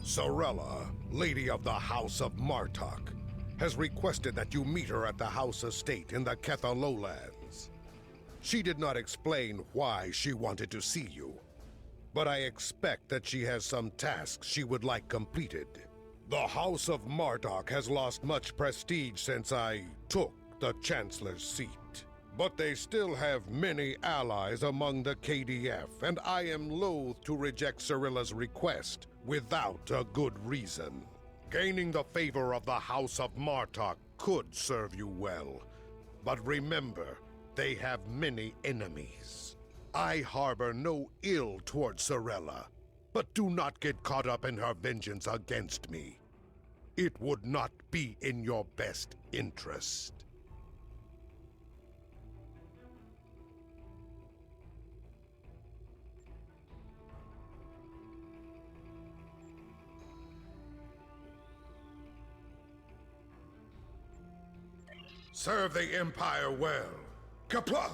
Sorella, Lady of the House of Martok, has requested that you meet her at the house estate in the Ketha lowlands. She did not explain why she wanted to see you, but I expect that she has some tasks she would like completed. The House of Martok has lost much prestige since I took the Chancellor's seat. But they still have many allies among the KDF, and I am loath to reject Sorella's request without a good reason. Gaining the favor of the House of Martok could serve you well, but remember, they have many enemies. I harbor no ill toward Sorella, but do not get caught up in her vengeance against me. It would not be in your best interest. Serve the Empire well. Kapla!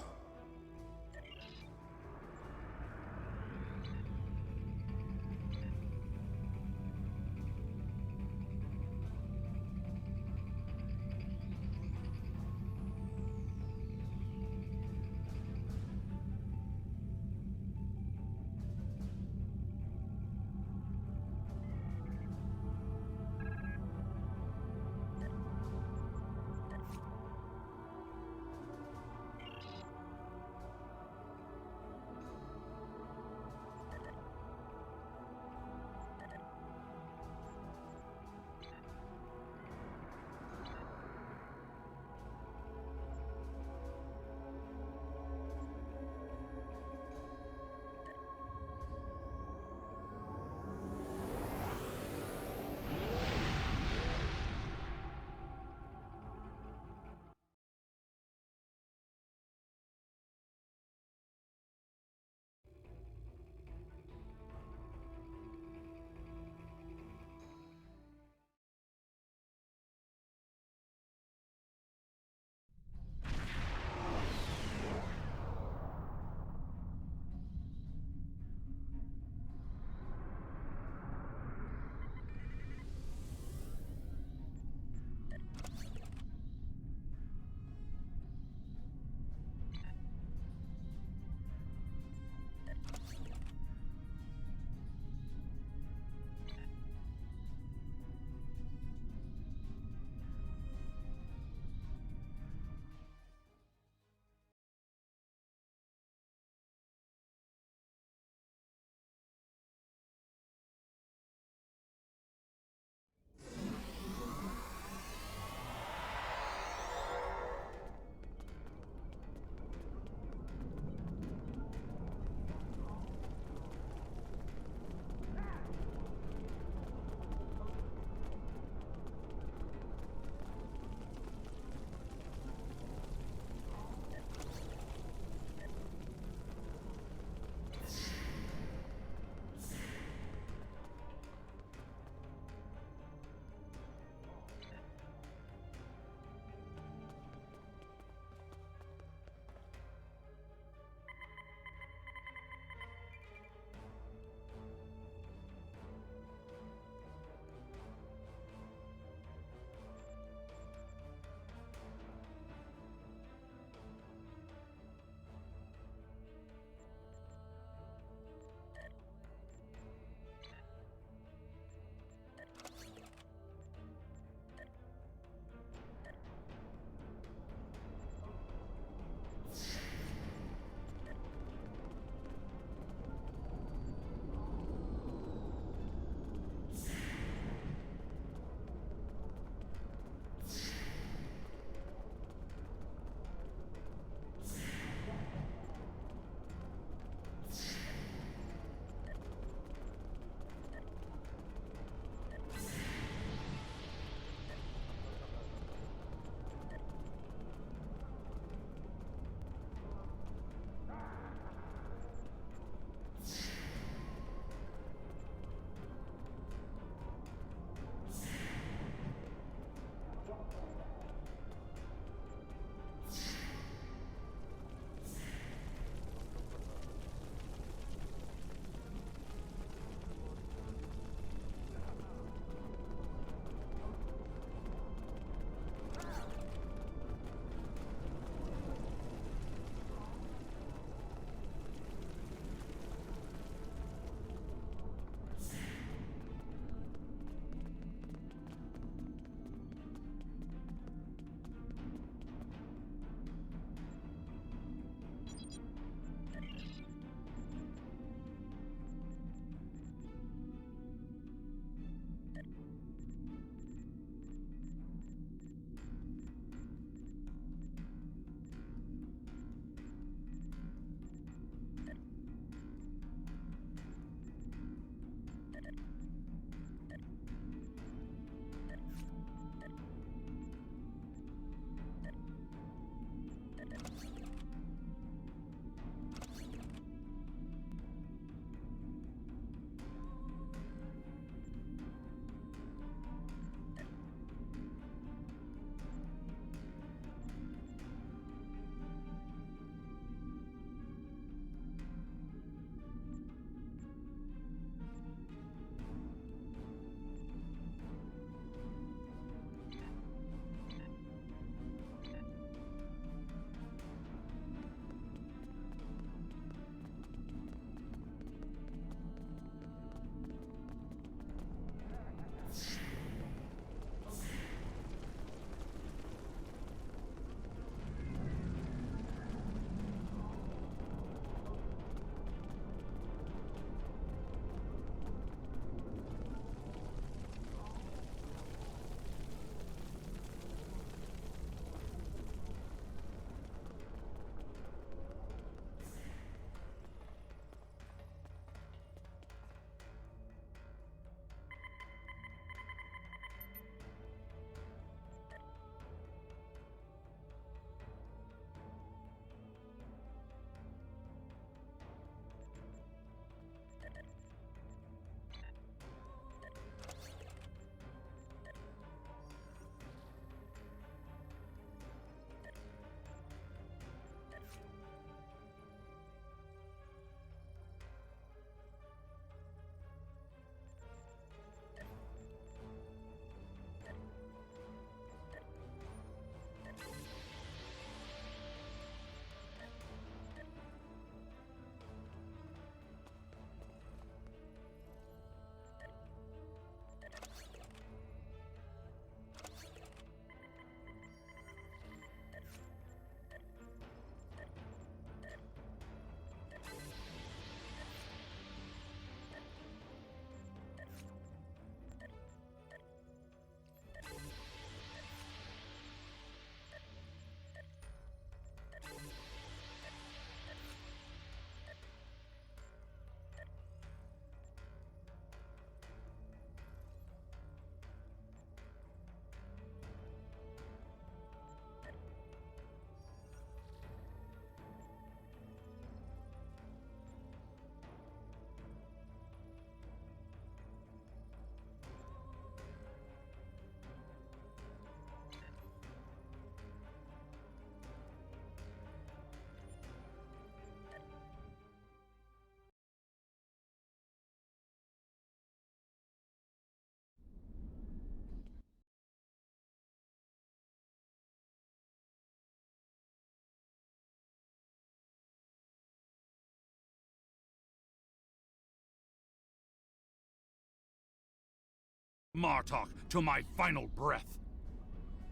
Martok to my final breath.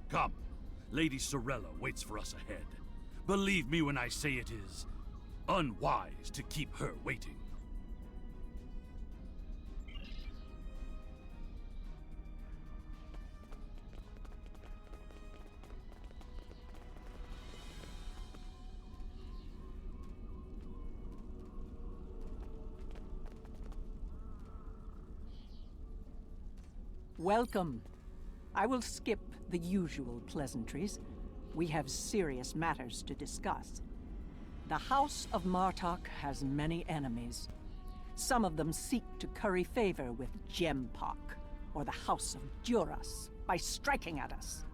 Come, Lady Sorella waits for us ahead. Believe me when I say it is unwise to keep her waiting. Welcome. I will skip the usual pleasantries. We have serious matters to discuss. The House of Martok has many enemies. Some of them seek to curry favor with Gempok, or the House of Duras, by striking at us.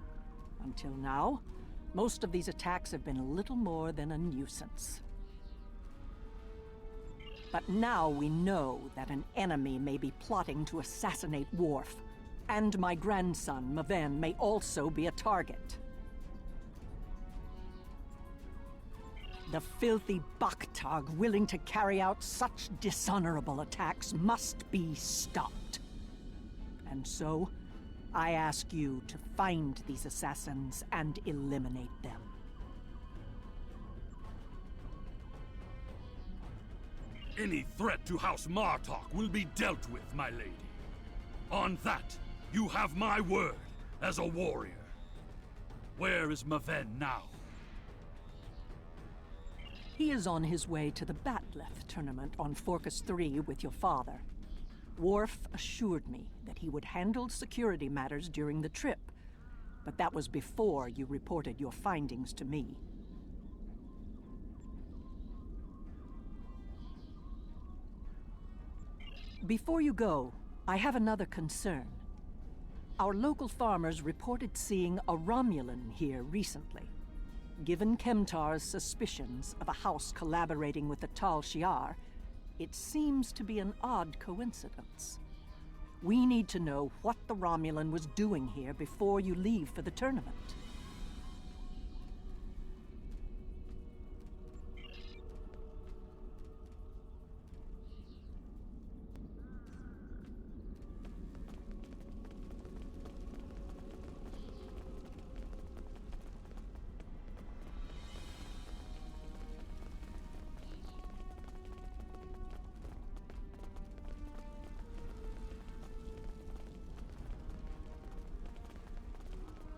Until now, most of these attacks have been little more than a nuisance. But now we know that an enemy may be plotting to assassinate Worf. And my grandson, Maven, may also be a target. The filthy Baktag willing to carry out such dishonorable attacks must be stopped. And so, I ask you to find these assassins and eliminate them. Any threat to House Martok will be dealt with, my lady. On that, you have my word as a warrior. Where is Maven now? He is on his way to the Batleth tournament on Forcus 3 with your father. Worf assured me that he would handle security matters during the trip, but that was before you reported your findings to me. Before you go, I have another concern. Our local farmers reported seeing a Romulan here recently. Given Kemtar's suspicions of a house collaborating with the Tal Shiar, it seems to be an odd coincidence. We need to know what the Romulan was doing here before you leave for the tournament.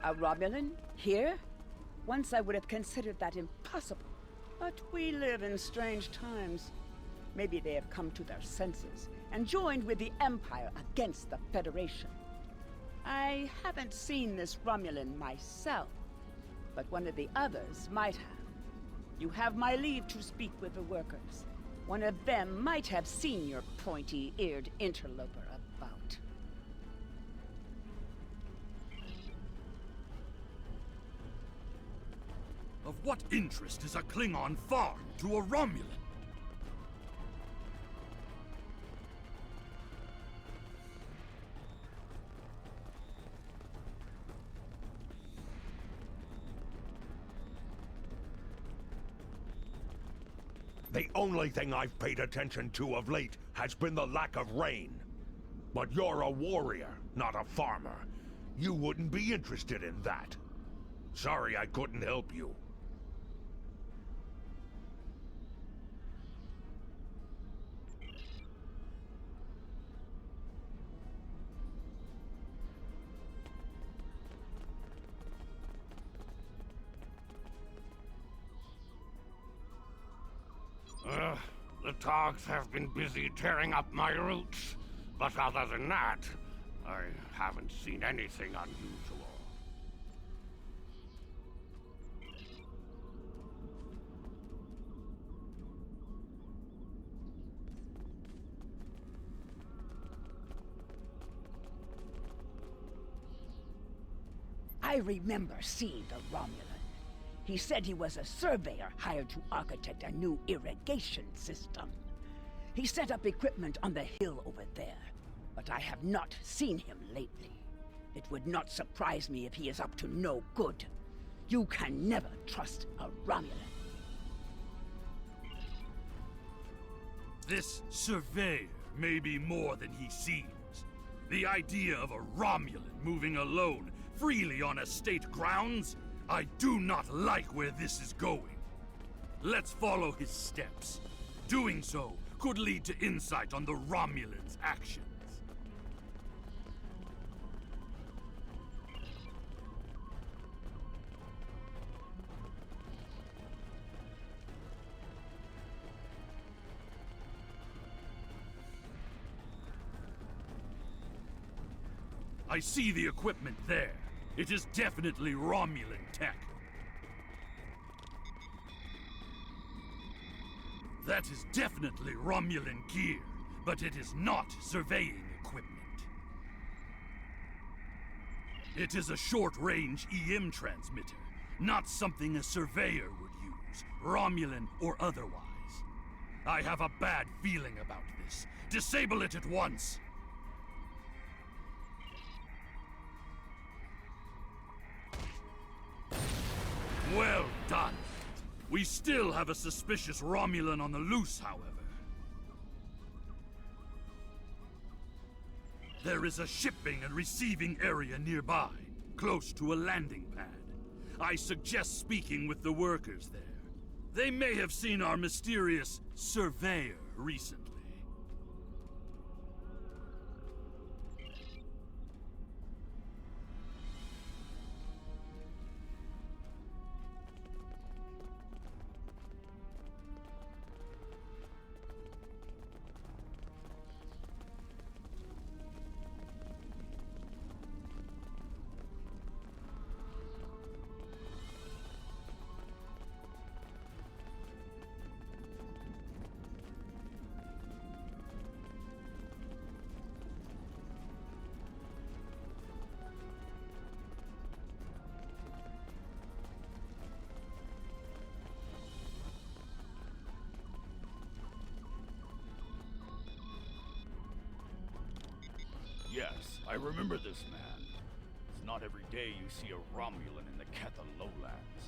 A Romulan? Here? Once I would have considered that impossible. But we live in strange times. Maybe they have come to their senses and joined with the Empire against the Federation. I haven't seen this Romulan myself, but one of the others might have. You have my leave to speak with the workers. One of them might have seen your pointy-eared interloper about. Of what interest is a Klingon farm to a Romulan? The only thing I've paid attention to of late has been the lack of rain. But you're a warrior, not a farmer. You wouldn't be interested in that. Sorry I couldn't help you. The Togs have been busy tearing up my roots, but other than that, I haven't seen anything unusual. I remember seeing the Romulan. He said he was a surveyor hired to architect a new irrigation system. He set up equipment on the hill over there, but I have not seen him lately. It would not surprise me if he is up to no good. You can never trust a Romulan. This surveyor may be more than he seems. The idea of a Romulan moving alone, freely on estate grounds? I do not like where this is going. Let's follow his steps. Doing so could lead to insight on the Romulans' actions. I see the equipment there. It is definitely Romulan tech. That is definitely Romulan gear, but it is not surveying equipment. It is a short-range EM transmitter, not something a surveyor would use, Romulan or otherwise. I have a bad feeling about this. Disable it at once! Well done. We still have a suspicious Romulan on the loose, however. There is a shipping and receiving area nearby, close to a landing pad. I suggest speaking with the workers there. They may have seen our mysterious surveyor recently. Yes, I remember this man. It's not every day you see a Romulan in the Ketha lowlands.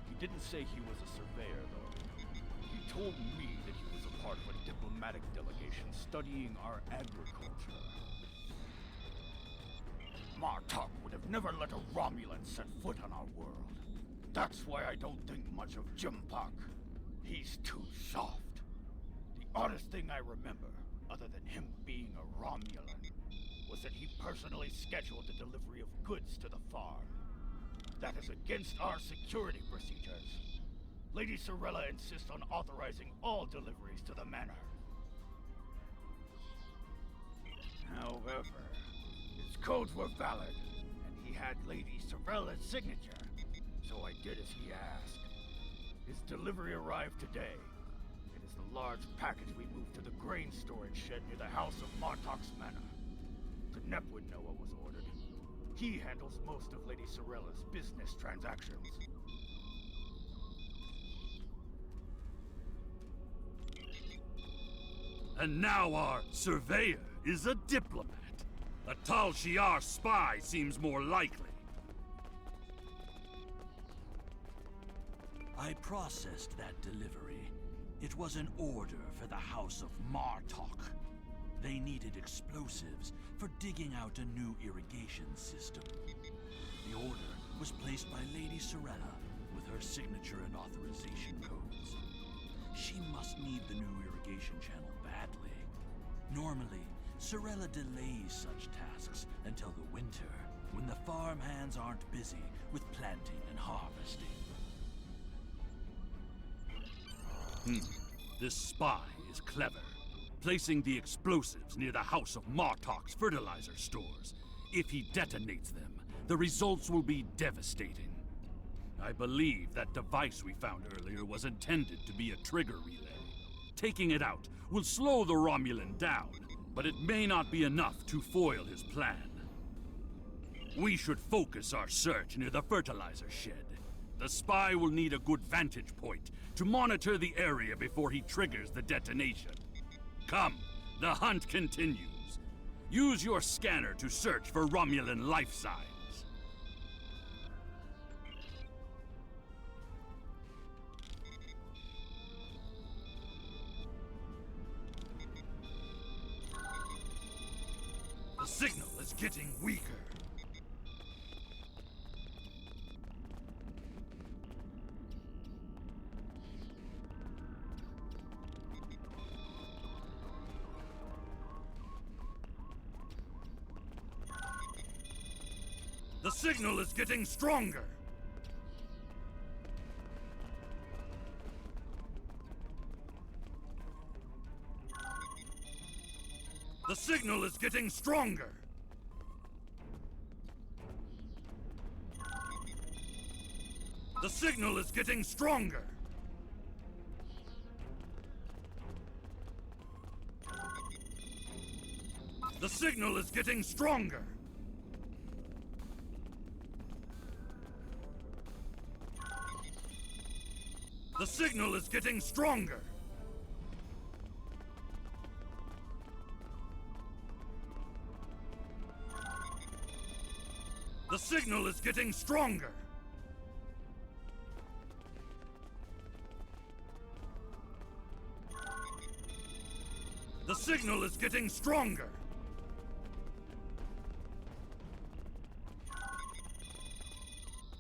He didn't say he was a surveyor, though. He told me that he was a part of a diplomatic delegation studying our agriculture. Martok would have never let a Romulan set foot on our world. That's why I don't think much of Jimpak. He's too soft. The oddest thing I remember, other than him being a Romulan, was that he personally scheduled the delivery of goods to the farm. That is against our security procedures. Lady Sorella insists on authorizing all deliveries to the manor. However, his codes were valid, and he had Lady Sorella's signature, so I did as he asked. His delivery arrived today. It is the large package we moved to the grain storage shed near the house of Martok's manor. Knep would know what was ordered. He handles most of Lady Sorella's business transactions. And now our surveyor is a diplomat. A Tal Shiar spy seems more likely. I processed that delivery. It was an order for the House of Martok. They needed explosives for digging out a new irrigation system. The order was placed by Lady Sorella with her signature and authorization codes. She must need the new irrigation channel badly. Normally, Sorella delays such tasks until the winter, when the farm hands aren't busy with planting and harvesting. This spy is clever. Placing the explosives near the House of Martok's fertilizer stores. If he detonates them, the results will be devastating. I believe that device we found earlier was intended to be a trigger relay. Taking it out will slow the Romulan down, but it may not be enough to foil his plan. We should focus our search near the fertilizer shed. The spy will need a good vantage point to monitor the area before he triggers the detonation. Come, the hunt continues. Use your scanner to search for Romulan life signs. The The signal is getting weaker. The signal is getting stronger. The signal is getting stronger. The signal is getting stronger. The signal is getting stronger. The signal is getting stronger. The signal is getting stronger. The signal is getting stronger.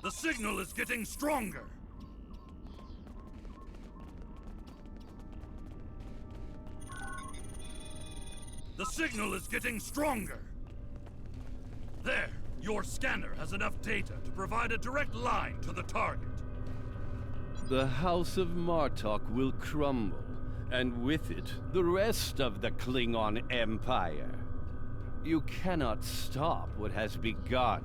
The signal is getting stronger. The signal is getting stronger. There, your scanner has enough data to provide a direct line to the target. The House of Martok will crumble, and with it, the rest of the Klingon Empire. You cannot stop what has begun.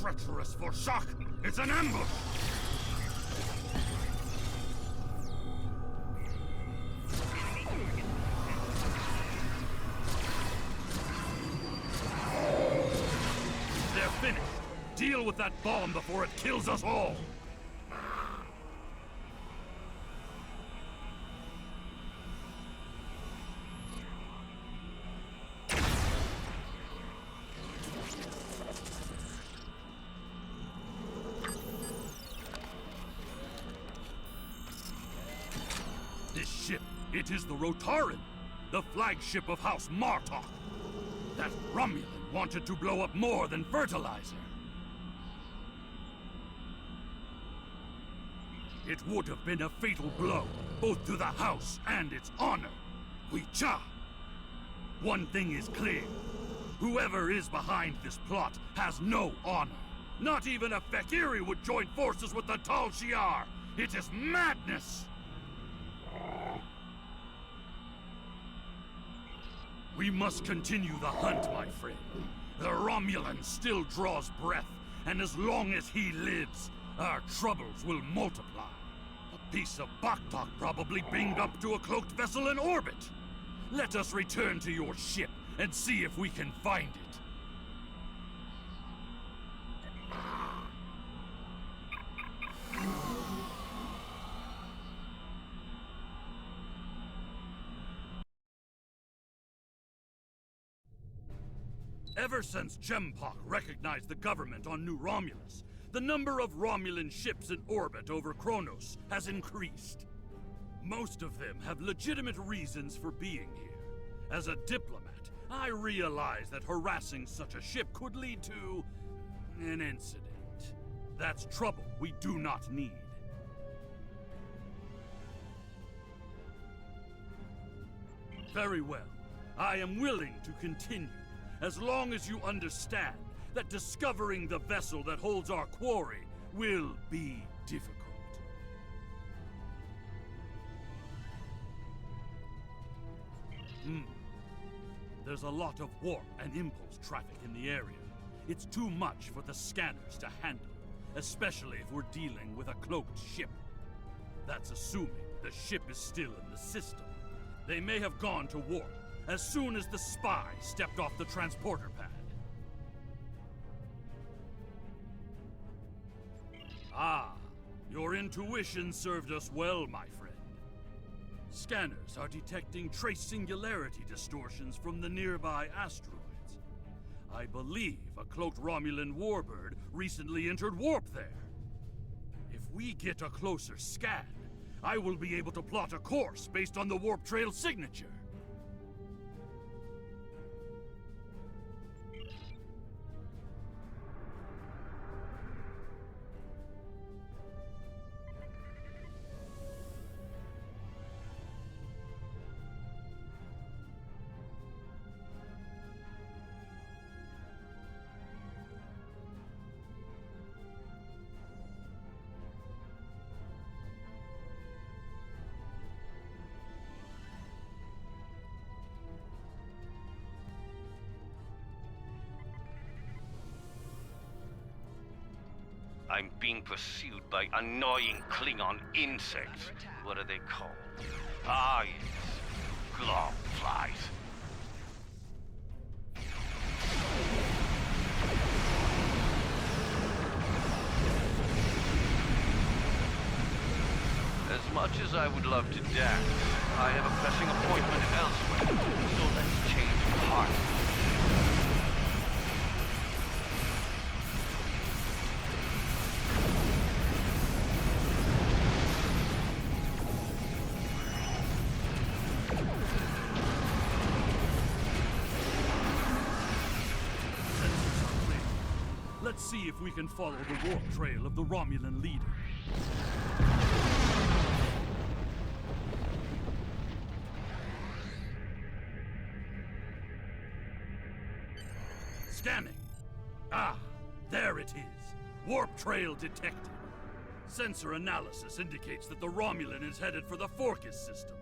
Treacherous for shock! It's an ambush! They're finished. Deal with that bomb before it kills us all! This ship, it is the Rotaran, the flagship of House Martok. That Romulan wanted to blow up more than fertilizer. It would have been a fatal blow, both to the House and its honor. Huicha! One thing is clear. Whoever is behind this plot has no honor. Not even a Fekiri would join forces with the Tal Shiar. It is madness! We must continue the hunt, my friend. The Romulan still draws breath, and as long as he lives, our troubles will multiply. A piece of Baktok probably binged up to a cloaked vessel in orbit. Let us return to your ship and see if we can find it. Ever since Gempok recognized the government on New Romulus, the number of Romulan ships in orbit over Kronos has increased. Most of them have legitimate reasons for being here. As a diplomat, I realize that harassing such a ship could lead to an incident. That's trouble we do not need. Very well. I am willing to continue, as long as you understand that discovering the vessel that holds our quarry will be difficult. There's a lot of warp and impulse traffic in the area. It's too much for the scanners to handle, especially if we're dealing with a cloaked ship. That's assuming the ship is still in the system. They may have gone to warp as soon as the spy stepped off the transporter pad. Ah, your intuition served us well, my friend. Scanners are detecting trace singularity distortions from the nearby asteroids. I believe a cloaked Romulan warbird recently entered warp there. If we get a closer scan, I will be able to plot a course based on the warp trail signature. I'm being pursued by annoying Klingon insects. What are they called? Ah, yes. Glob flies. As much as I would love to dance, I have a pressing appointment elsewhere, so let's change partners. Let's see if we can follow the warp trail of the Romulan leader. Scanning. Ah, there it is. Warp trail detected. Sensor analysis indicates that the Romulan is headed for the Forcus system.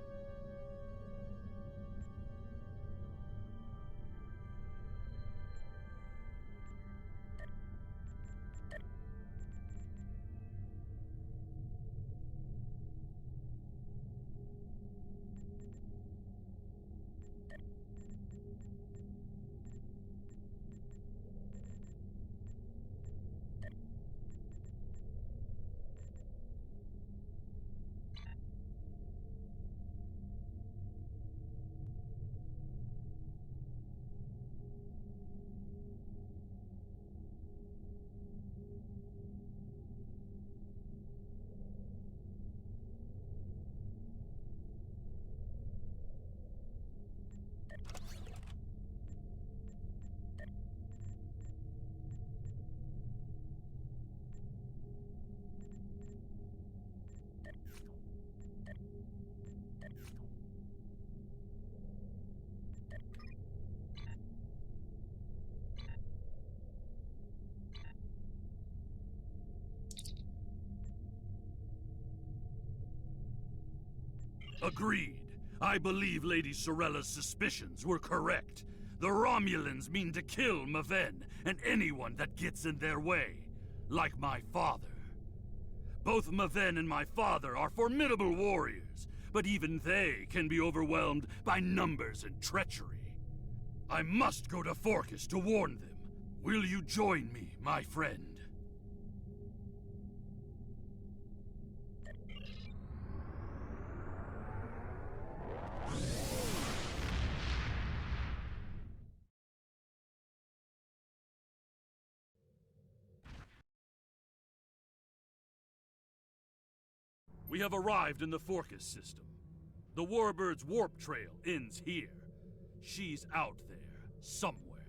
Agreed. I believe Lady Sorella's suspicions were correct. The Romulans mean to kill Maven and anyone that gets in their way, like my father. Both Maven and my father are formidable warriors, but even they can be overwhelmed by numbers and treachery. I must go to Forcus to warn them. Will you join me, my friend? We have arrived in the Forcus system. The Warbird's warp trail ends here. She's out there, somewhere.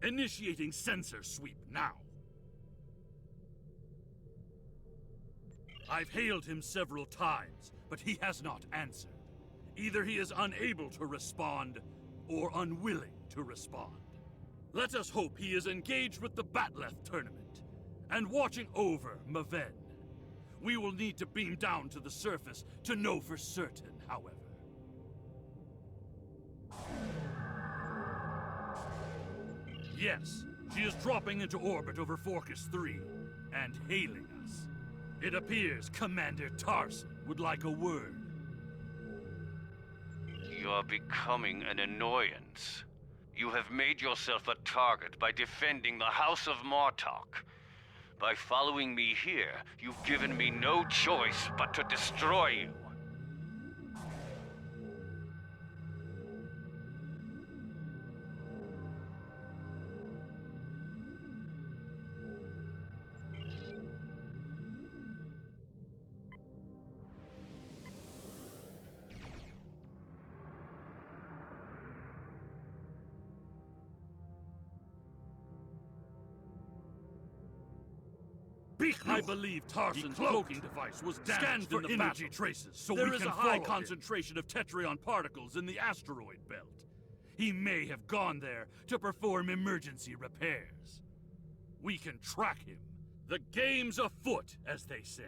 Initiating sensor sweep now. I've hailed him several times, but he has not answered. Either he is unable to respond, or unwilling to respond. Let us hope he is engaged with the Batleth tournament, and watching over Maven. We will need to beam down to the surface to know for certain, however. Yes, she is dropping into orbit over Forcus 3, and hailing us. It appears Commander Tarson would like a word. You're becoming an annoyance. You have made yourself a target by defending the House of Martok. By following me here, you've given me no choice but to destroy you. I believe Tarson's cloaking device was damaged in the energy traces, so there is a high concentration of Tetrion particles in the asteroid belt. He may have gone there to perform emergency repairs. We can track him. The game's afoot, as they say.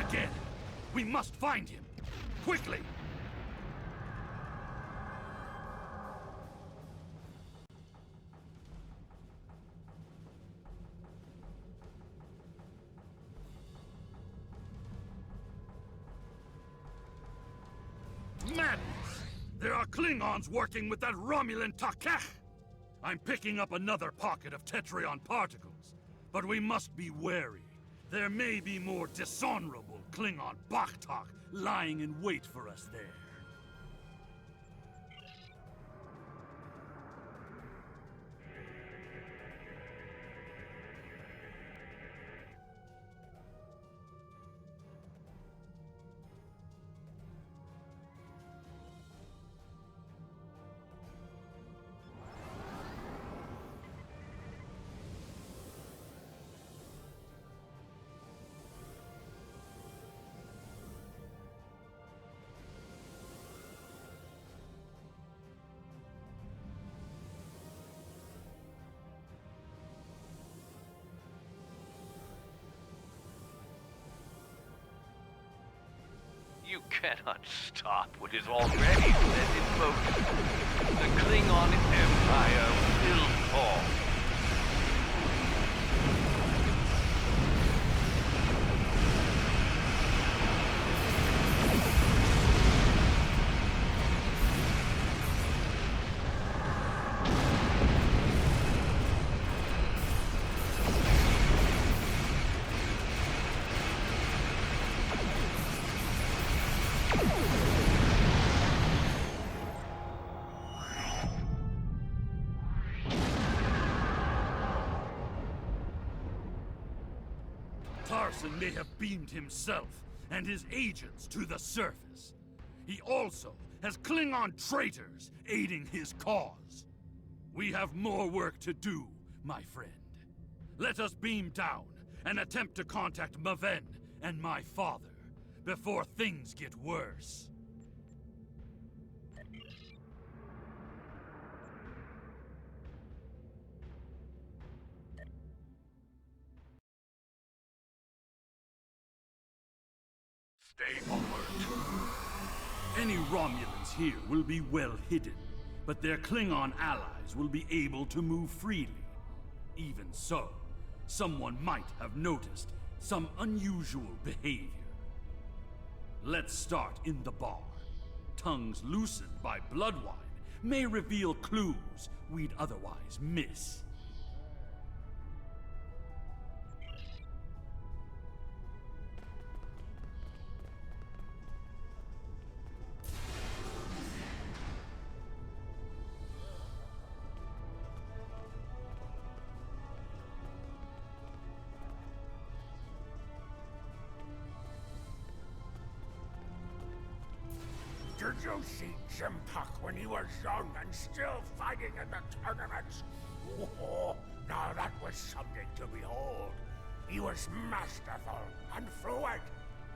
Again! We must find him! Quickly! Madness! There are Klingons working with that Romulan Takech! I'm picking up another pocket of Tetrion particles, but we must be wary. There may be more dishonorable Klingon Baktak lying in wait for us there. You cannot stop what is already set in motion. The Klingon Empire will fall. Tarson may have beamed himself and his agents to the surface. He also has Klingon traitors aiding his cause. We have more work to do, my friend. Let us beam down and attempt to contact Maven and my father before things get worse. Stay alert. Any Romulans here will be well hidden, but their Klingon allies will be able to move freely. Even so, someone might have noticed some unusual behavior. Let's start in the bar. Tongues loosened by bloodwine may reveal clues we'd otherwise miss. Did you see Jim Puck when he was young and still fighting in the tournaments? Oh, now that was something to behold. He was masterful and fluid.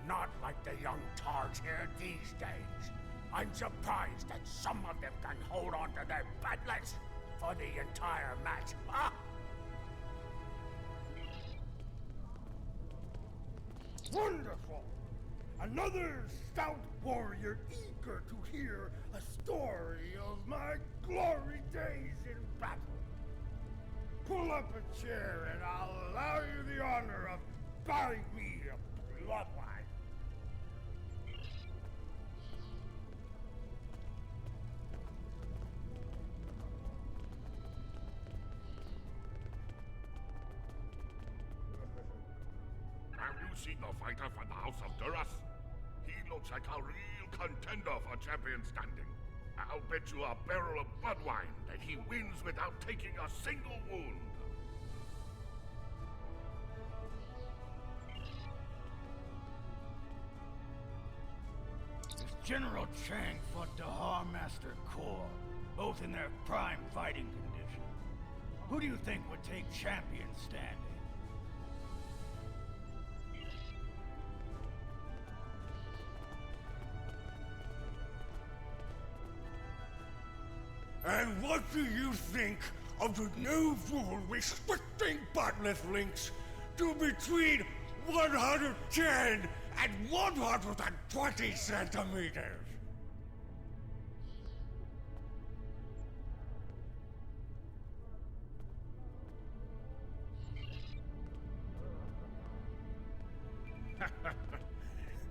Not like the young tards here these days. I'm surprised that some of them can hold on to their battlets for the entire match. Ah! Wonderful! Another stout warrior eager to hear a story of my glory days in battle. Pull up a chair and I'll allow you the honor of buying me a bloodline. Have you seen the fighter from the House of Duras? He looks like a real contender for champion standing. I'll bet you a barrel of blood wine that he wins without taking a single wound. As General Chang fought Dahar Master Kor, both in their prime fighting condition. Who do you think would take champion standing? And what do you think of the new rule restricting bottomless links to between 110 and 120 centimeters?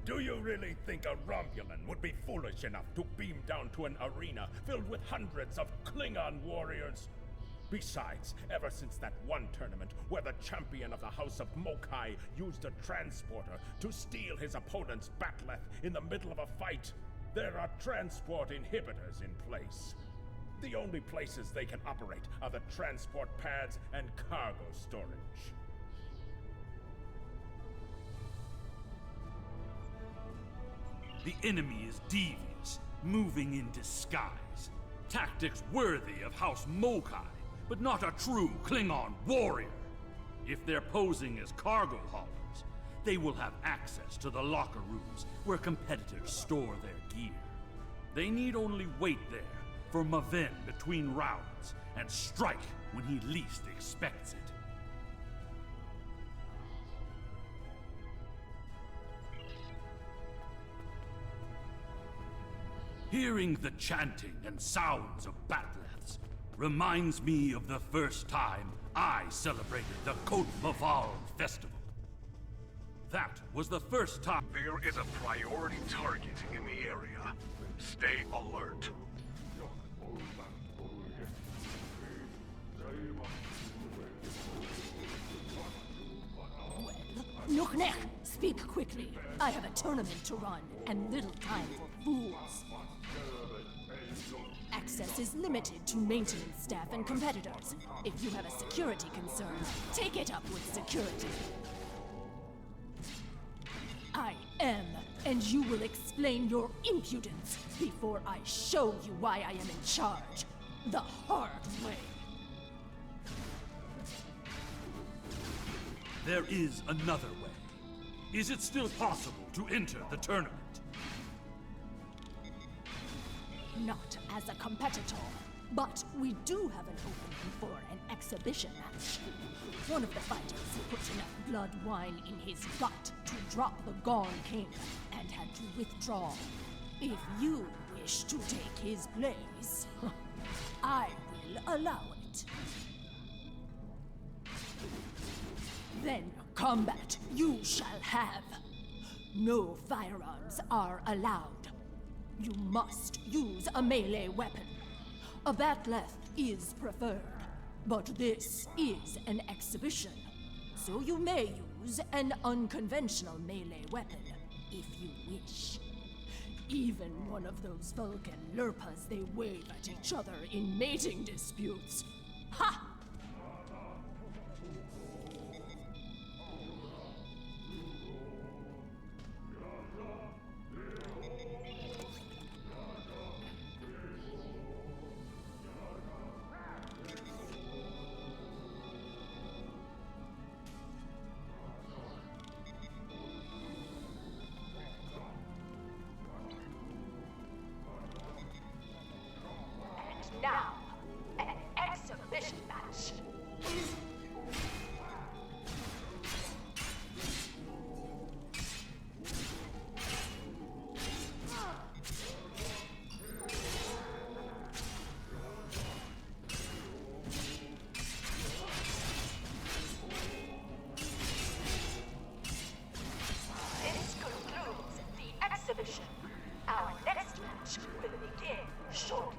Do you really think a Romulan would be foolish enough to beam down to an arena filled with hundreds of Klingon warriors? Besides, ever since that one tournament where the champion of the House of Mokai used a transporter to steal his opponent's bat'leth in the middle of a fight, there are transport inhibitors in place. The only places they can operate are the transport pads and cargo storage. The enemy is devious, moving in disguise. Tactics worthy of House Mokai, but not a true Klingon warrior. If they're posing as cargo haulers, they will have access to the locker rooms where competitors store their gear. They need only wait there for Maven between rounds and strike when he least expects it. Hearing the chanting and sounds of bat'leths reminds me of the first time I celebrated the Côte Maval festival. That was the first time. There is a priority target in the area. Stay alert. Nuchnech, speak quickly. I have a tournament to run and little time for fools. Access is limited to maintenance staff and competitors. If you have a security concern, take it up with security. I am, and you will explain your impudence before I show you why I am in charge. The hard way. There is another way. Is it still possible to enter the tournament? Not as a competitor, but we do have an opening for an exhibition match. One of the fighters put enough blood wine in his butt to drop the Gone King and had to withdraw. If you wish to take his place, I will allow it. Then combat you shall have. No firearms are allowed. You must use a melee weapon. A bat'leth is preferred, but this is an exhibition, so you may use an unconventional melee weapon if you wish. Even one of those Vulcan lurpas they wave at each other in mating disputes. Ha! Now, an exhibition match. This concludes the exhibition. Our next match will begin shortly.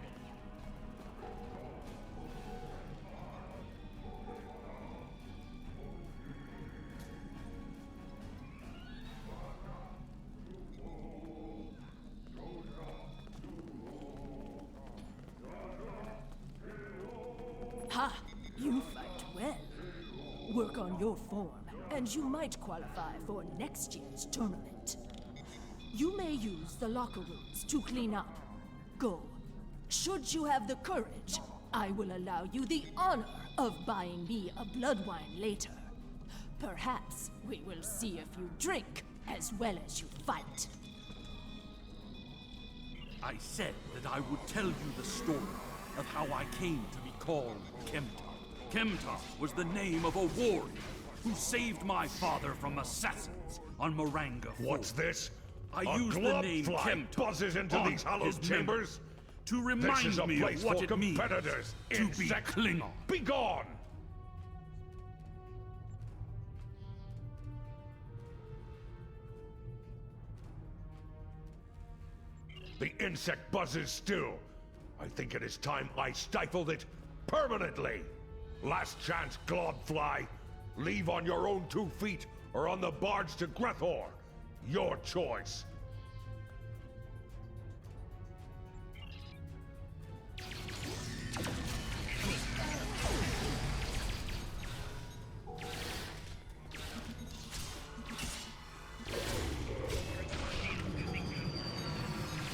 Ha! You fight well. Work on your form, and you might qualify for next year's tournament. You may use the locker rooms to clean up. Go. Should you have the courage, I will allow you the honor of buying me a blood wine later. Perhaps we will see if you drink as well as you fight. I said that I would tell you the story of how I came to be called Kemtar. Kemtar was the name of a warrior who saved my father from assassins on Maranga Fort. What's this? I A used the glove name fly Kemtar buzzes into on these hallowed his chambers? memory to This remind is a me place of what for it means competitors, to be insect. Klingon. Be gone! The insect buzzes still. I think it is time I stifled it permanently. Last chance, Globfly. Leave on your own 2 feet or on the barge to Grethor. Your choice.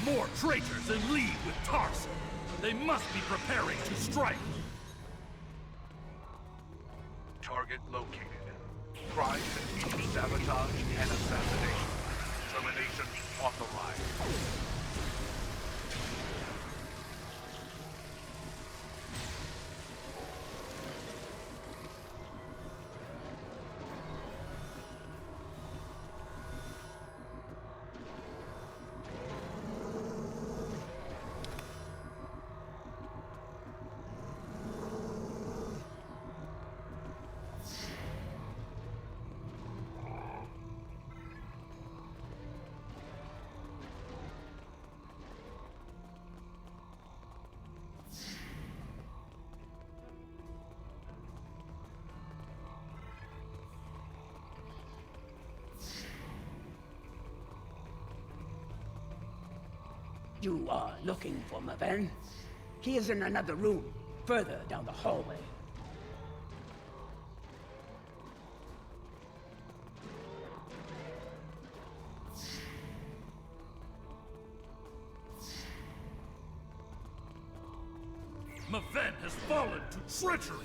More traitors in league with Tarson. They must be preparing to strike. Target located. Crimes include sabotage and assassination. Termination authorized. You are looking for Maven? He is in another room, further down the hallway. Maven has fallen to treachery.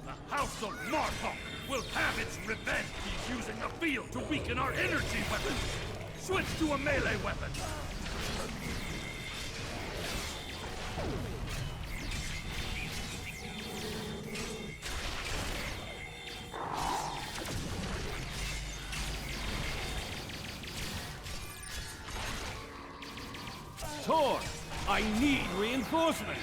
The House of Martok will have its revenge. He's using the field to weaken our energy weapons. Switch to a melee weapon. Tor, I need reinforcements.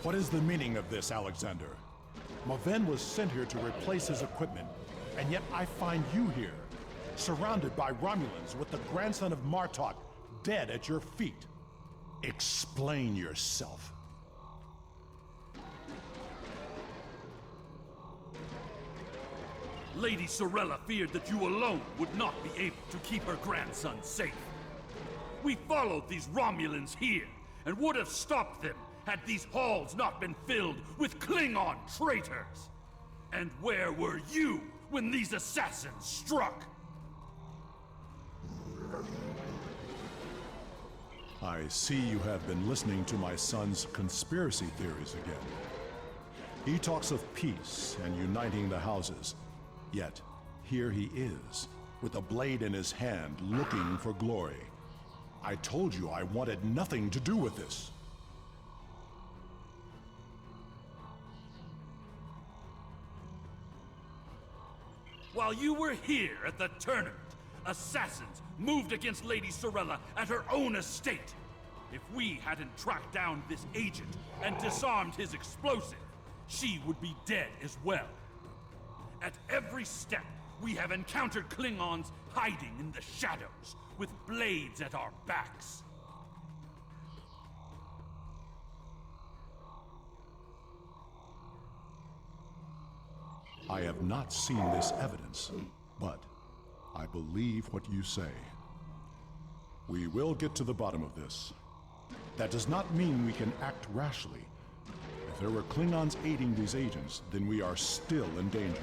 What is the meaning of this, Alexander? Maven was sent here to replace his equipment, and yet I find you here, surrounded by Romulans with the grandson of Martok dead at your feet. Explain yourself. Lady Sorella feared that you alone would not be able to keep her grandson safe. We followed these Romulans here, and would have stopped them had these halls not been filled with Klingon traitors. And where were you when these assassins struck? I see you have been listening to my son's conspiracy theories again. He talks of peace and uniting the houses, yet here he is, with a blade in his hand, looking for glory. I told you I wanted nothing to do with this. While you were here at the tournament, assassins moved against Lady Sorella at her own estate. If we hadn't tracked down this agent and disarmed his explosive, she would be dead as well. At every step, we have encountered Klingons hiding in the shadows, with blades at our backs. I have not seen this evidence, but I believe what you say. We will get to the bottom of this. That does not mean we can act rashly. If there were Klingons aiding these agents, then we are still in danger.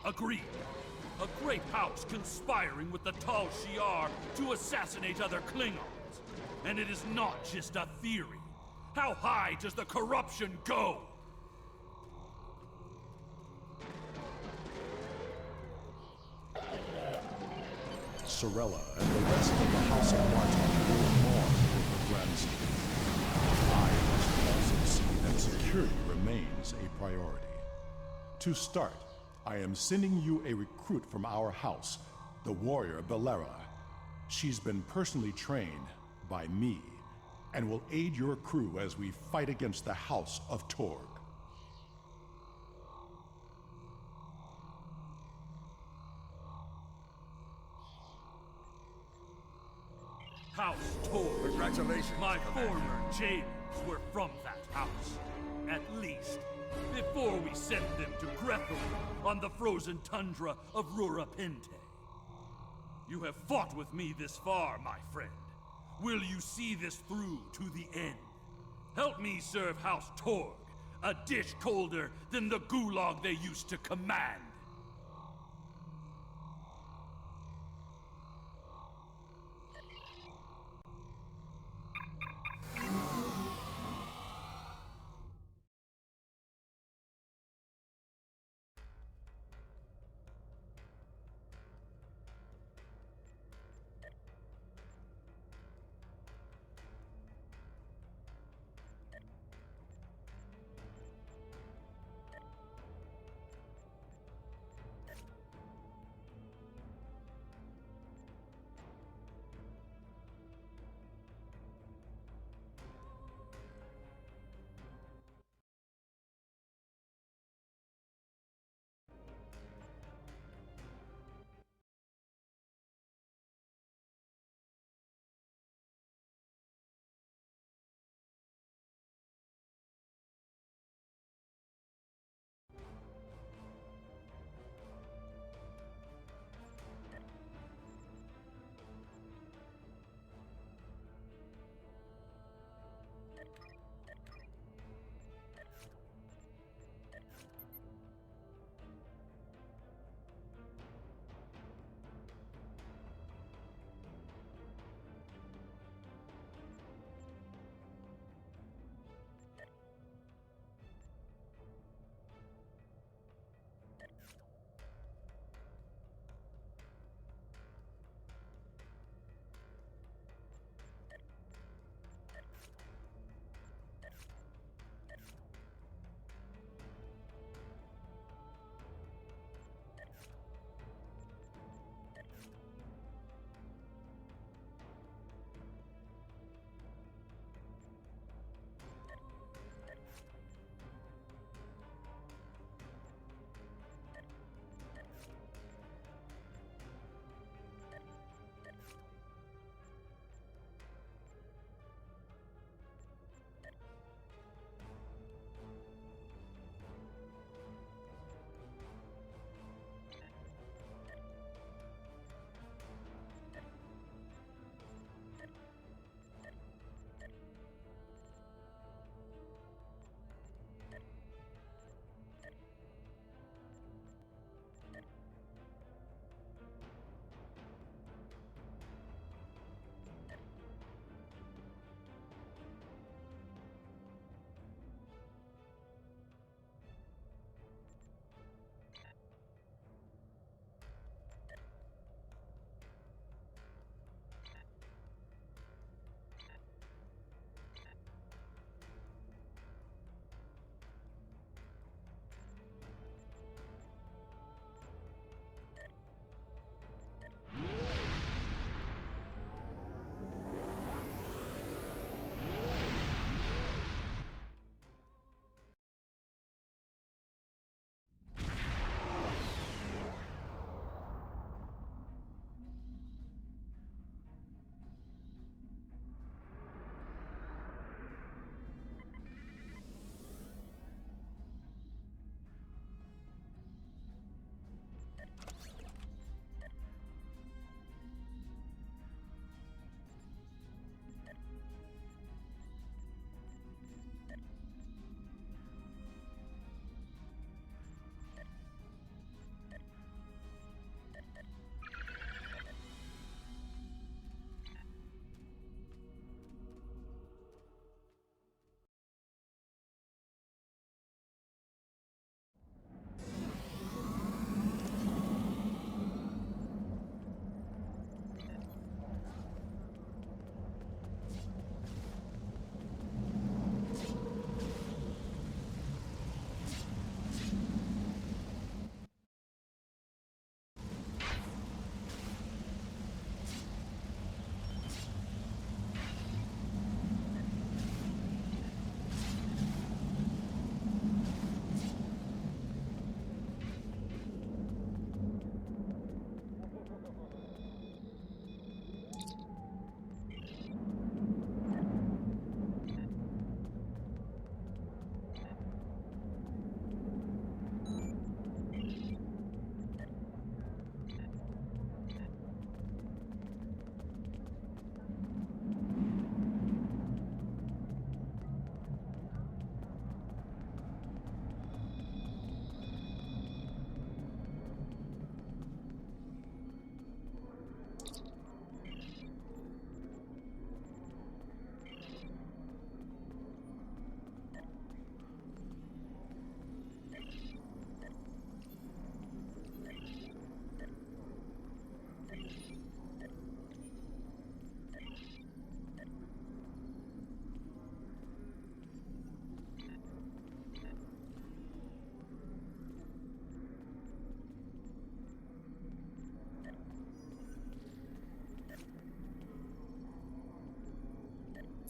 Agreed. A great house conspiring with the Tal Shiar to assassinate other Klingons. And it is not just a theory. How high does the corruption go? Sorella and the rest of the House of Martok will mourn over her grandson. I must also see that security remains a priority. To start, I am sending you a recruit from our house, the warrior Belera. She's been personally trained by me, and will aid your crew as we fight against the House of Torg. House Torg. Congratulations. My former jailers were from that house. At least, before we sent them to Grethel on the frozen tundra of Rurapente. You have fought with me this far, my friend. Will you see this through to the end? Help me serve House Torg, a dish colder than the gulag they used to command.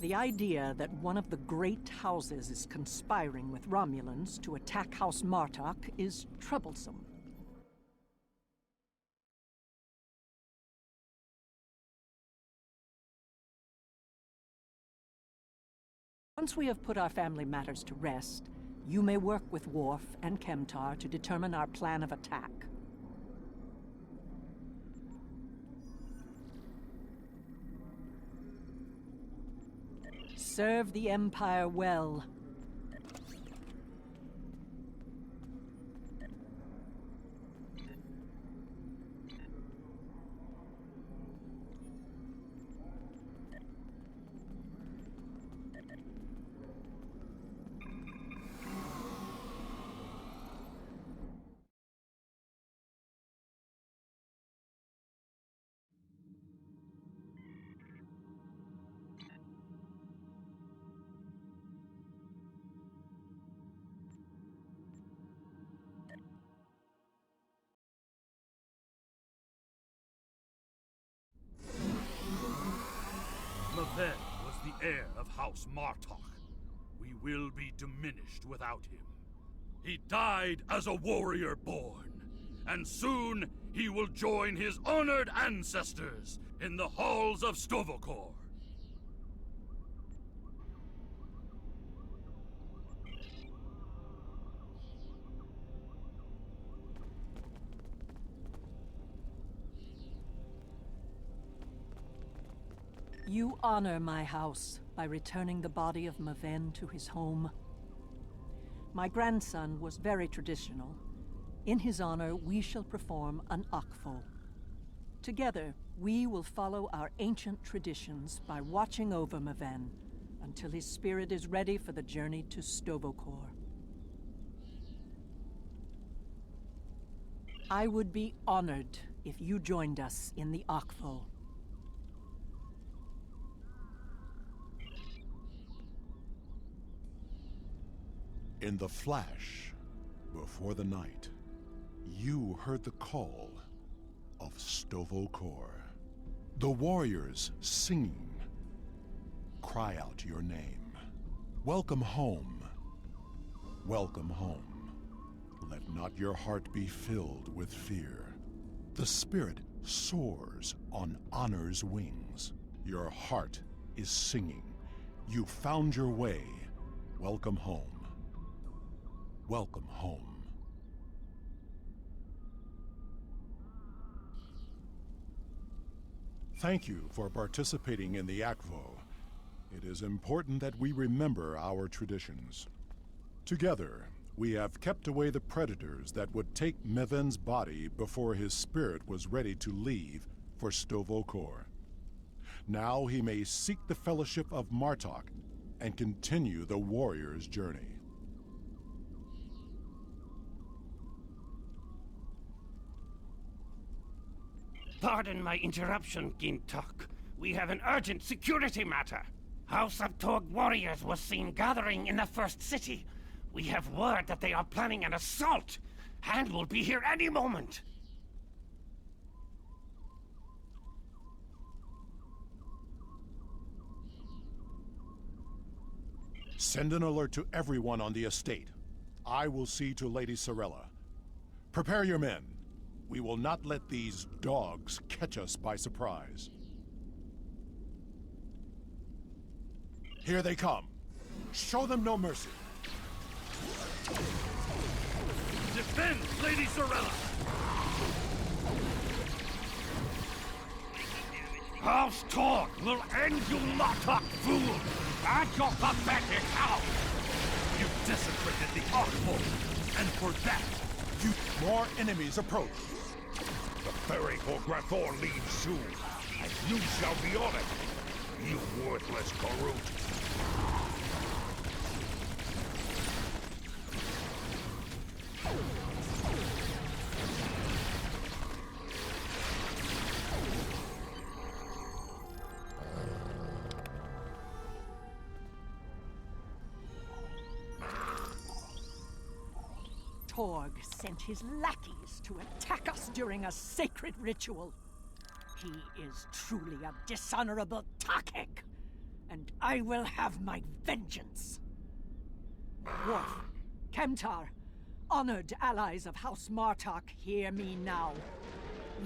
The idea that one of the great houses is conspiring with Romulans to attack House Martok is troublesome. Once we have put our family matters to rest, you may work with Worf and Kemtar to determine our plan of attack. Serve the Empire well. Maven was the heir of House Martok. We will be diminished without him. He died as a warrior born, and soon he will join his honored ancestors in the halls of Stovokor. You honor my house by returning the body of Maven to his home. My grandson was very traditional. In his honor, we shall perform an Akvo. Together, we will follow our ancient traditions by watching over Maven until his spirit is ready for the journey to Stovokor. I would be honored if you joined us in the Akvo. In the flash, before the night, you heard the call of Stovokor. The warriors singing. Cry out your name. Welcome home. Welcome home. Let not your heart be filled with fear. The spirit soars on honor's wings. Your heart is singing. You found your way. Welcome home. Welcome home. Thank you for participating in the Akvo. It is important that we remember our traditions. Together, we have kept away the predators that would take Maven's body before his spirit was ready to leave for Stovokor. Now he may seek the fellowship of Martok and continue the warrior's journey. Pardon my interruption, Gintok. We have an urgent security matter. House of Tog warriors was seen gathering in the first city. We have word that they are planning an assault, and will be here any moment. Send an alert to everyone on the estate. I will see to Lady Sorella. Prepare your men. We will not let these dogs catch us by surprise. Here they come. Show them no mercy. Defend Lady Sorella! House Tog will end you Martok fool and your pathetic house! You desecrated the Akvo, and for that, More enemies approach. The ferry for Grathor leaves soon, and you shall be on it, you worthless Karut. Torg sent his lackeys to attack us during a sacred ritual. He is truly a dishonorable Takek, and I will have my vengeance. Worf, Kemtar, honored allies of House Martok, hear me now.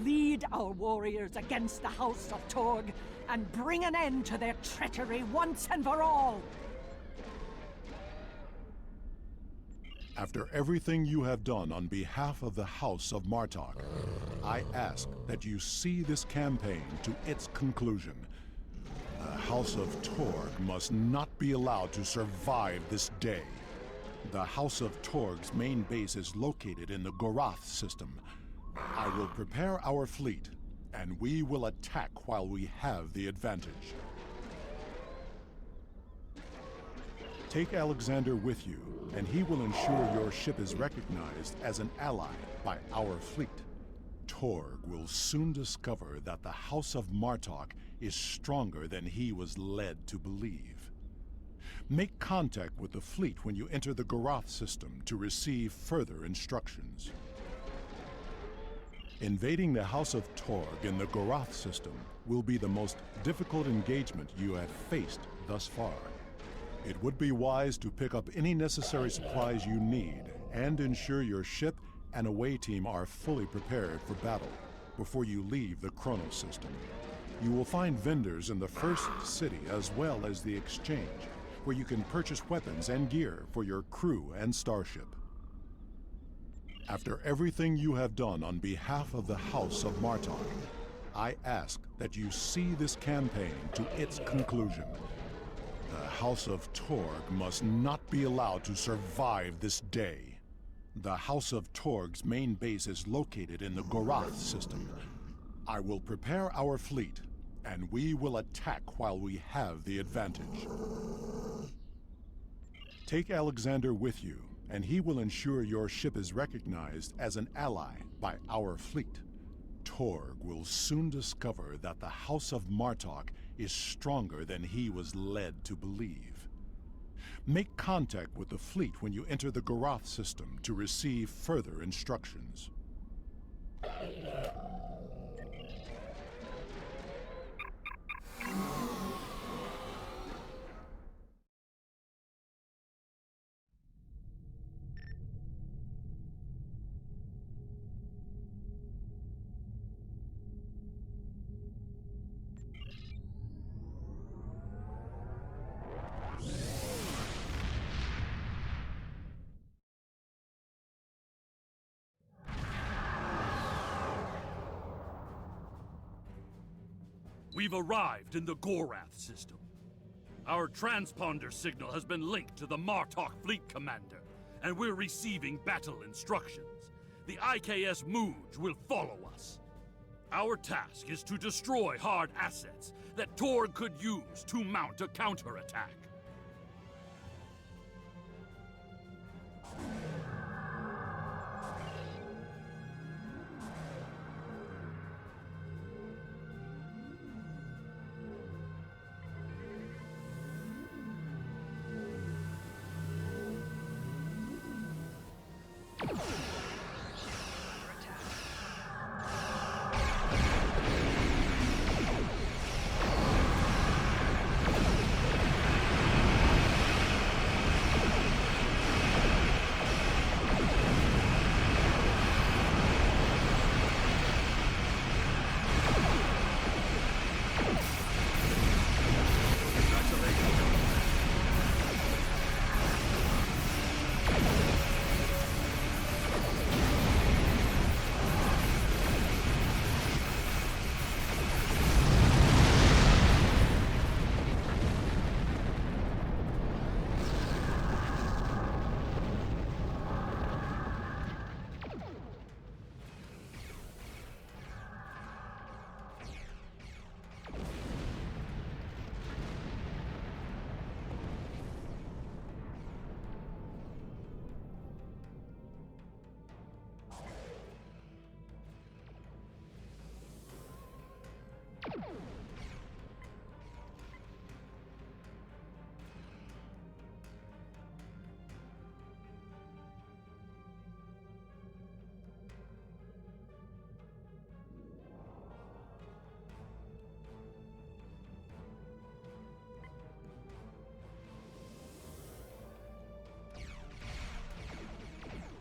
Lead our warriors against the House of Torg and bring an end to their treachery once and for all! After everything you have done on behalf of the House of Martok, I ask that you see this campaign to its conclusion. The House of Torg must not be allowed to survive this day. The House of Torg's main base is located in the Gorath system. I will prepare our fleet, and we will attack while we have the advantage. Take Alexander with you, and he will ensure your ship is recognized as an ally by our fleet. Torg will soon discover that the House of Martok is stronger than he was led to believe. Make contact with the fleet when you enter the Gorath system to receive further instructions. Invading the House of Torg in the Gorath system will be the most difficult engagement you have faced thus far. It would be wise to pick up any necessary supplies you need and ensure your ship and away team are fully prepared for battle before you leave the Chronos system. You will find vendors in the first city as well as the exchange, where you can purchase weapons and gear for your crew and starship. After everything you have done on behalf of the House of Martok, I ask that you see this campaign to its conclusion. The House of Torg must not be allowed to survive this day. The House of Torg's main base is located in the Gorath system. I will prepare our fleet, and we will attack while we have the advantage. Take Alexander with you, and he will ensure your ship is recognized as an ally by our fleet. Torg will soon discover that the House of Martok is stronger than he was led to believe. Make contact with the fleet when you enter the Gorath system to receive further instructions. We've arrived in the Gorath system. Our transponder signal has been linked to the Martok fleet commander, and we're receiving battle instructions. The IKS Mooj will follow us. Our task is to destroy hard assets that Torg could use to mount a counterattack.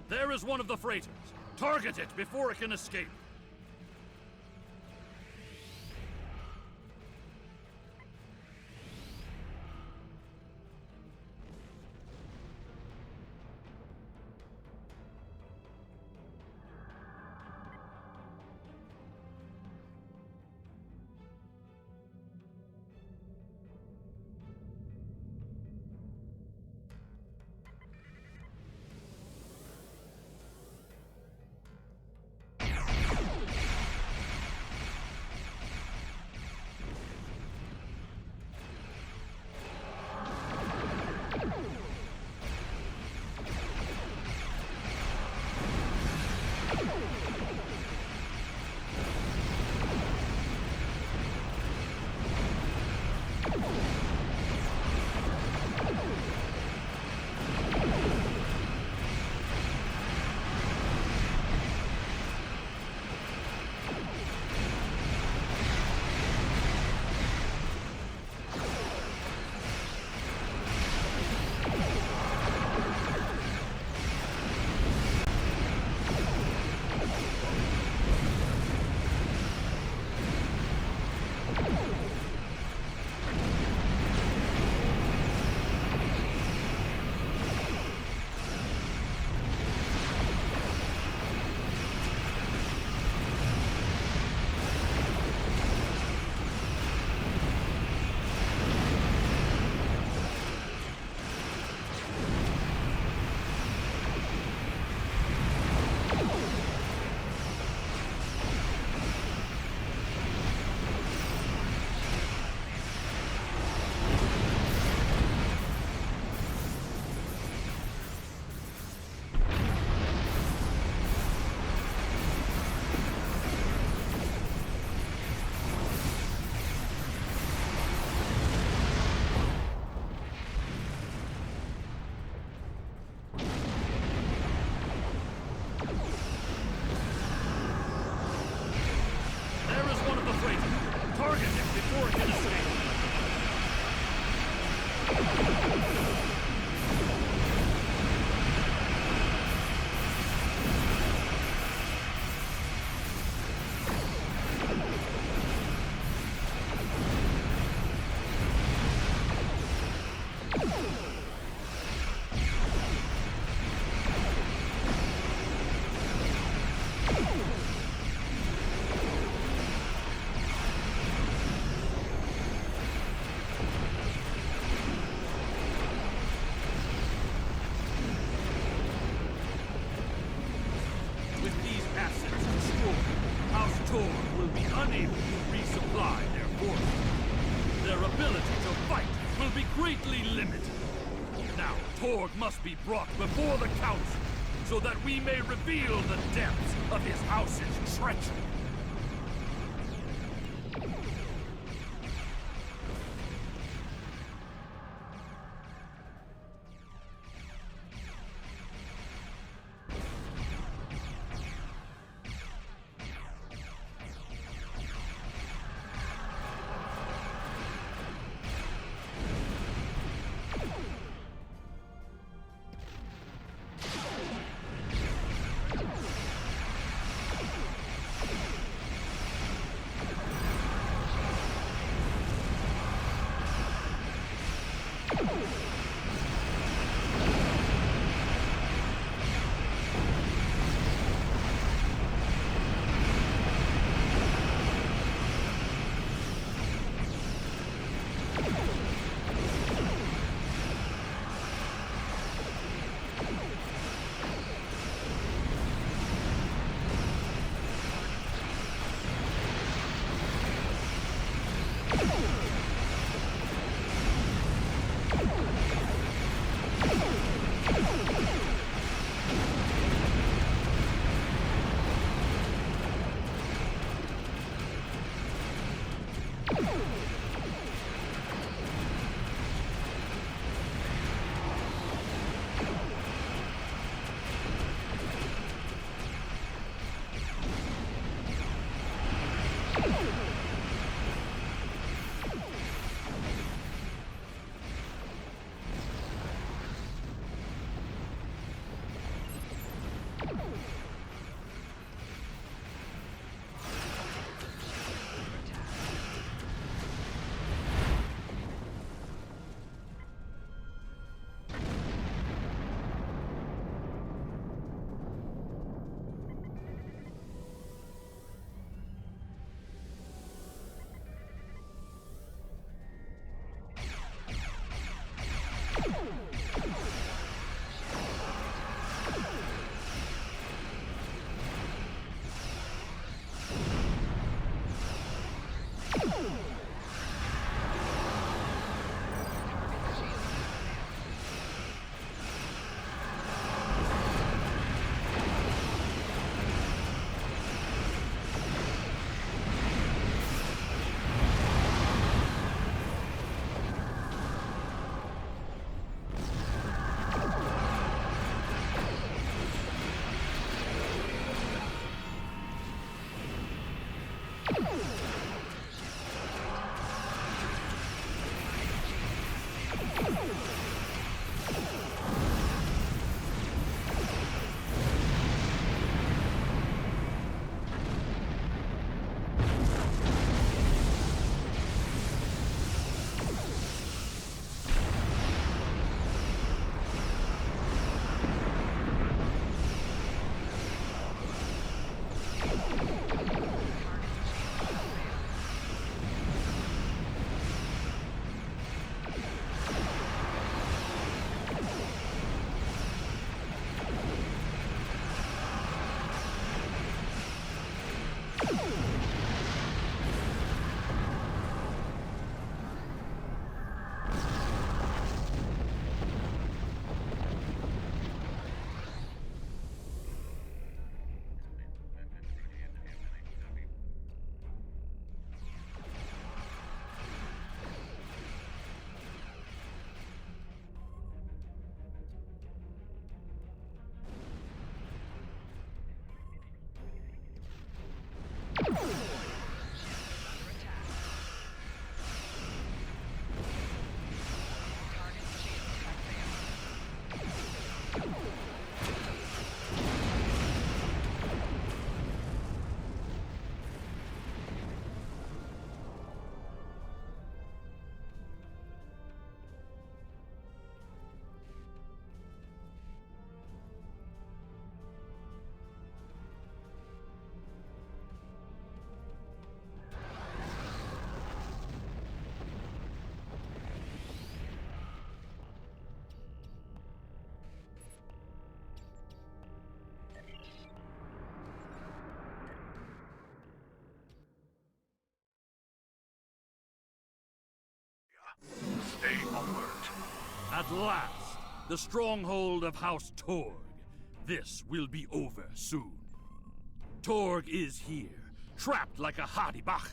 There is one of the freighters. Target it before it can escape. Must be brought before the council, so that we may reveal the depths of his house's treachery. the stronghold of House Torg. This will be over soon. Torg is here, trapped like a Hadibach.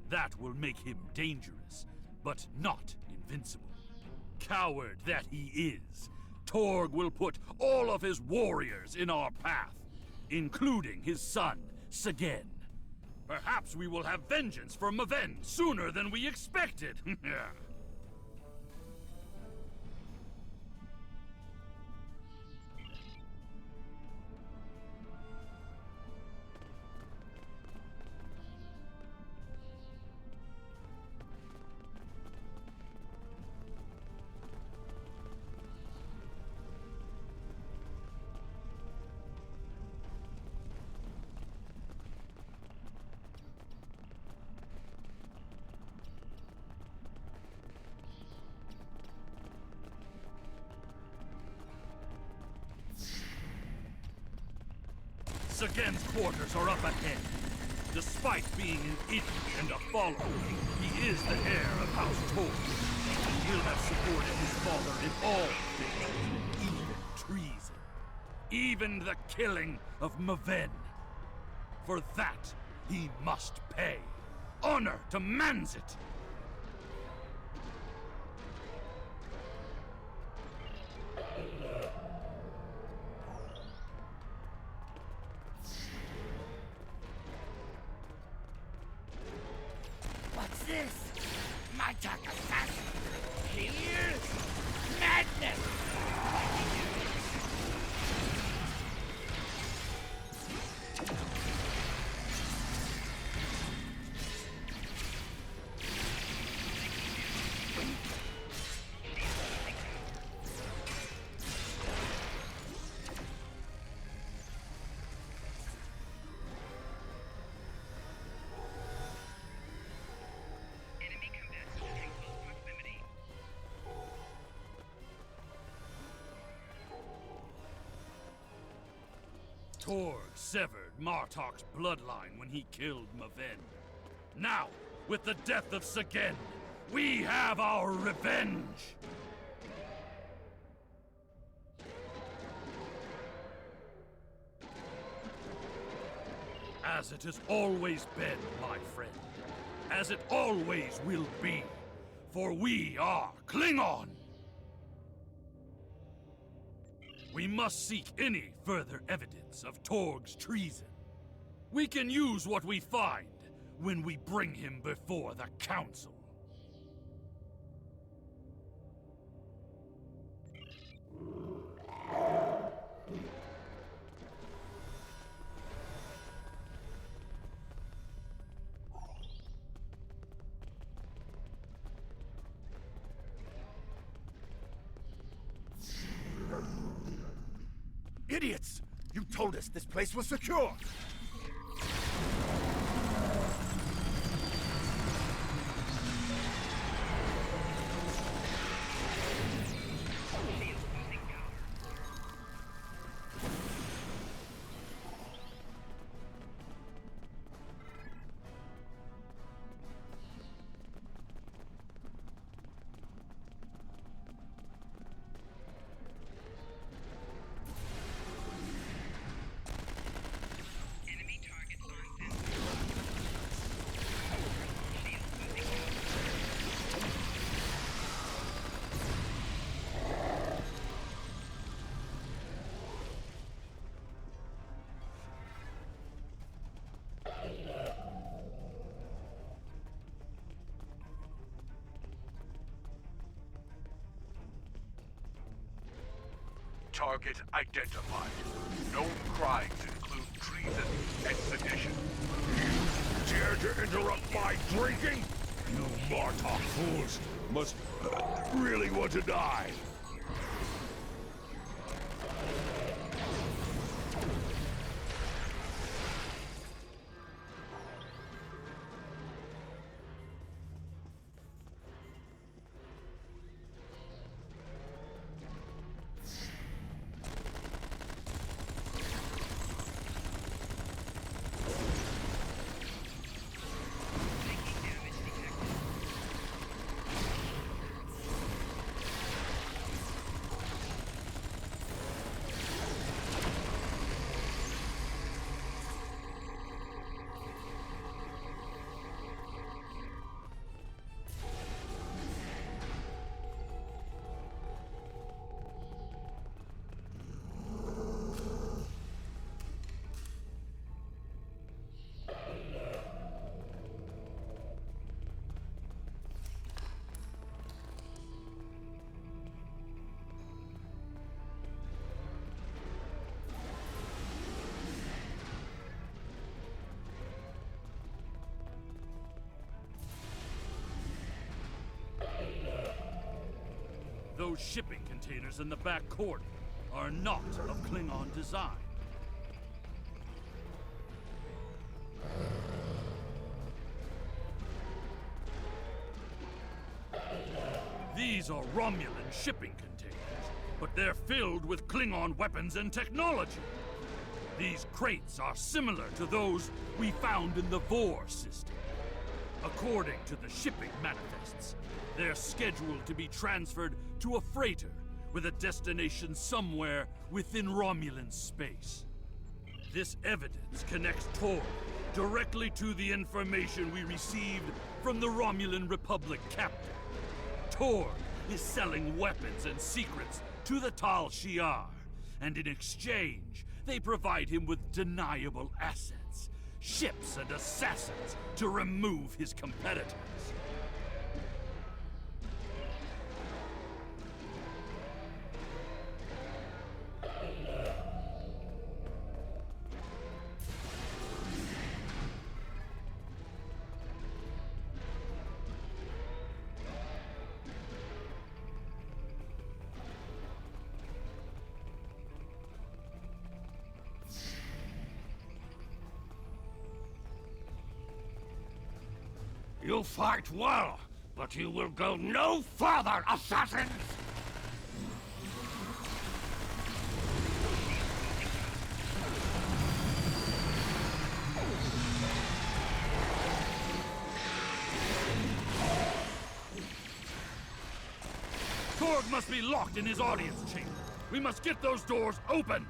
That will make him dangerous, but not invincible. Coward that he is, Torg will put all of his warriors in our path, including his son, Sagen. Perhaps we will have vengeance for Maven sooner than we expected. Sagen's quarters are up ahead. Despite being an idiot and a follower, he is the heir of House Torg. He will have supported his father in all things, even treason. Even the killing of Maven. For that, he must pay. Honor demands it! What's this? Martok assassin! Here's madness! Torg severed Martok's bloodline when he killed Maven. Now, with the death of Sagen, we have our revenge! As it has always been, my friend. As it always will be. For we are Klingon! We must seek any further evidence of Torg's treason. We can use what we find when we bring him before the Council. Idiots! You told us this place was secure! Target identified. Known crimes include treason and sedition. You dare to interrupt my drinking? You Martok fools must really want to die. those shipping containers in the back corner are not of Klingon design. These are Romulan shipping containers, but they're filled with Klingon weapons and technology. These crates are similar to those we found in the Vor system. According to the shipping manifests, they're scheduled to be transferred to a freighter with a destination somewhere within Romulan space. This evidence connects Tor directly to the information we received from the Romulan Republic captain. Tor is selling weapons and secrets to the Tal Shiar, and in exchange, they provide him with deniable assets, ships and assassins to remove his competitors. You fight well, but you will go no further, assassins! Torg must be locked in his audience chamber. We must get those doors open!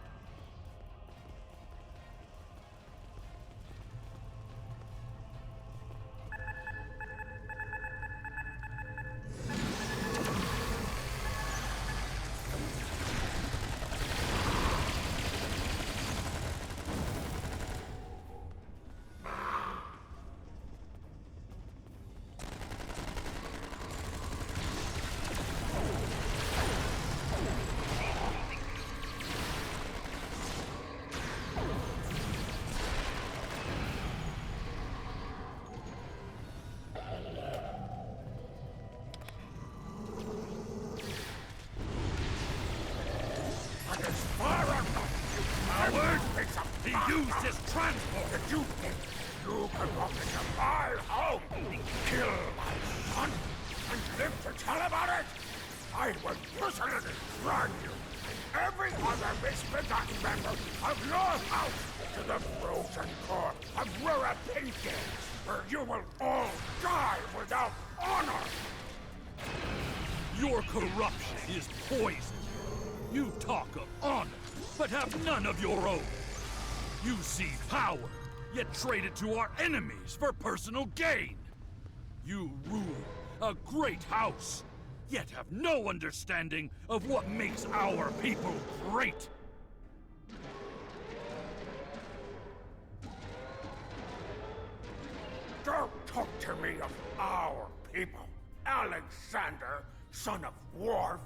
He used his transport! Did you think you could walk into my home, kill my son, and live to tell about it? I will personally drag you and every other misbegotten member of your house to the frozen core of Rurapinki, where you will all die without honor! Your corruption is poison. You talk of honor, but have none of your own. You see power, yet trade it to our enemies for personal gain. You rule a great house, yet have no understanding of what makes our people great. Don't talk to me of our people, Alexander, son of Worf.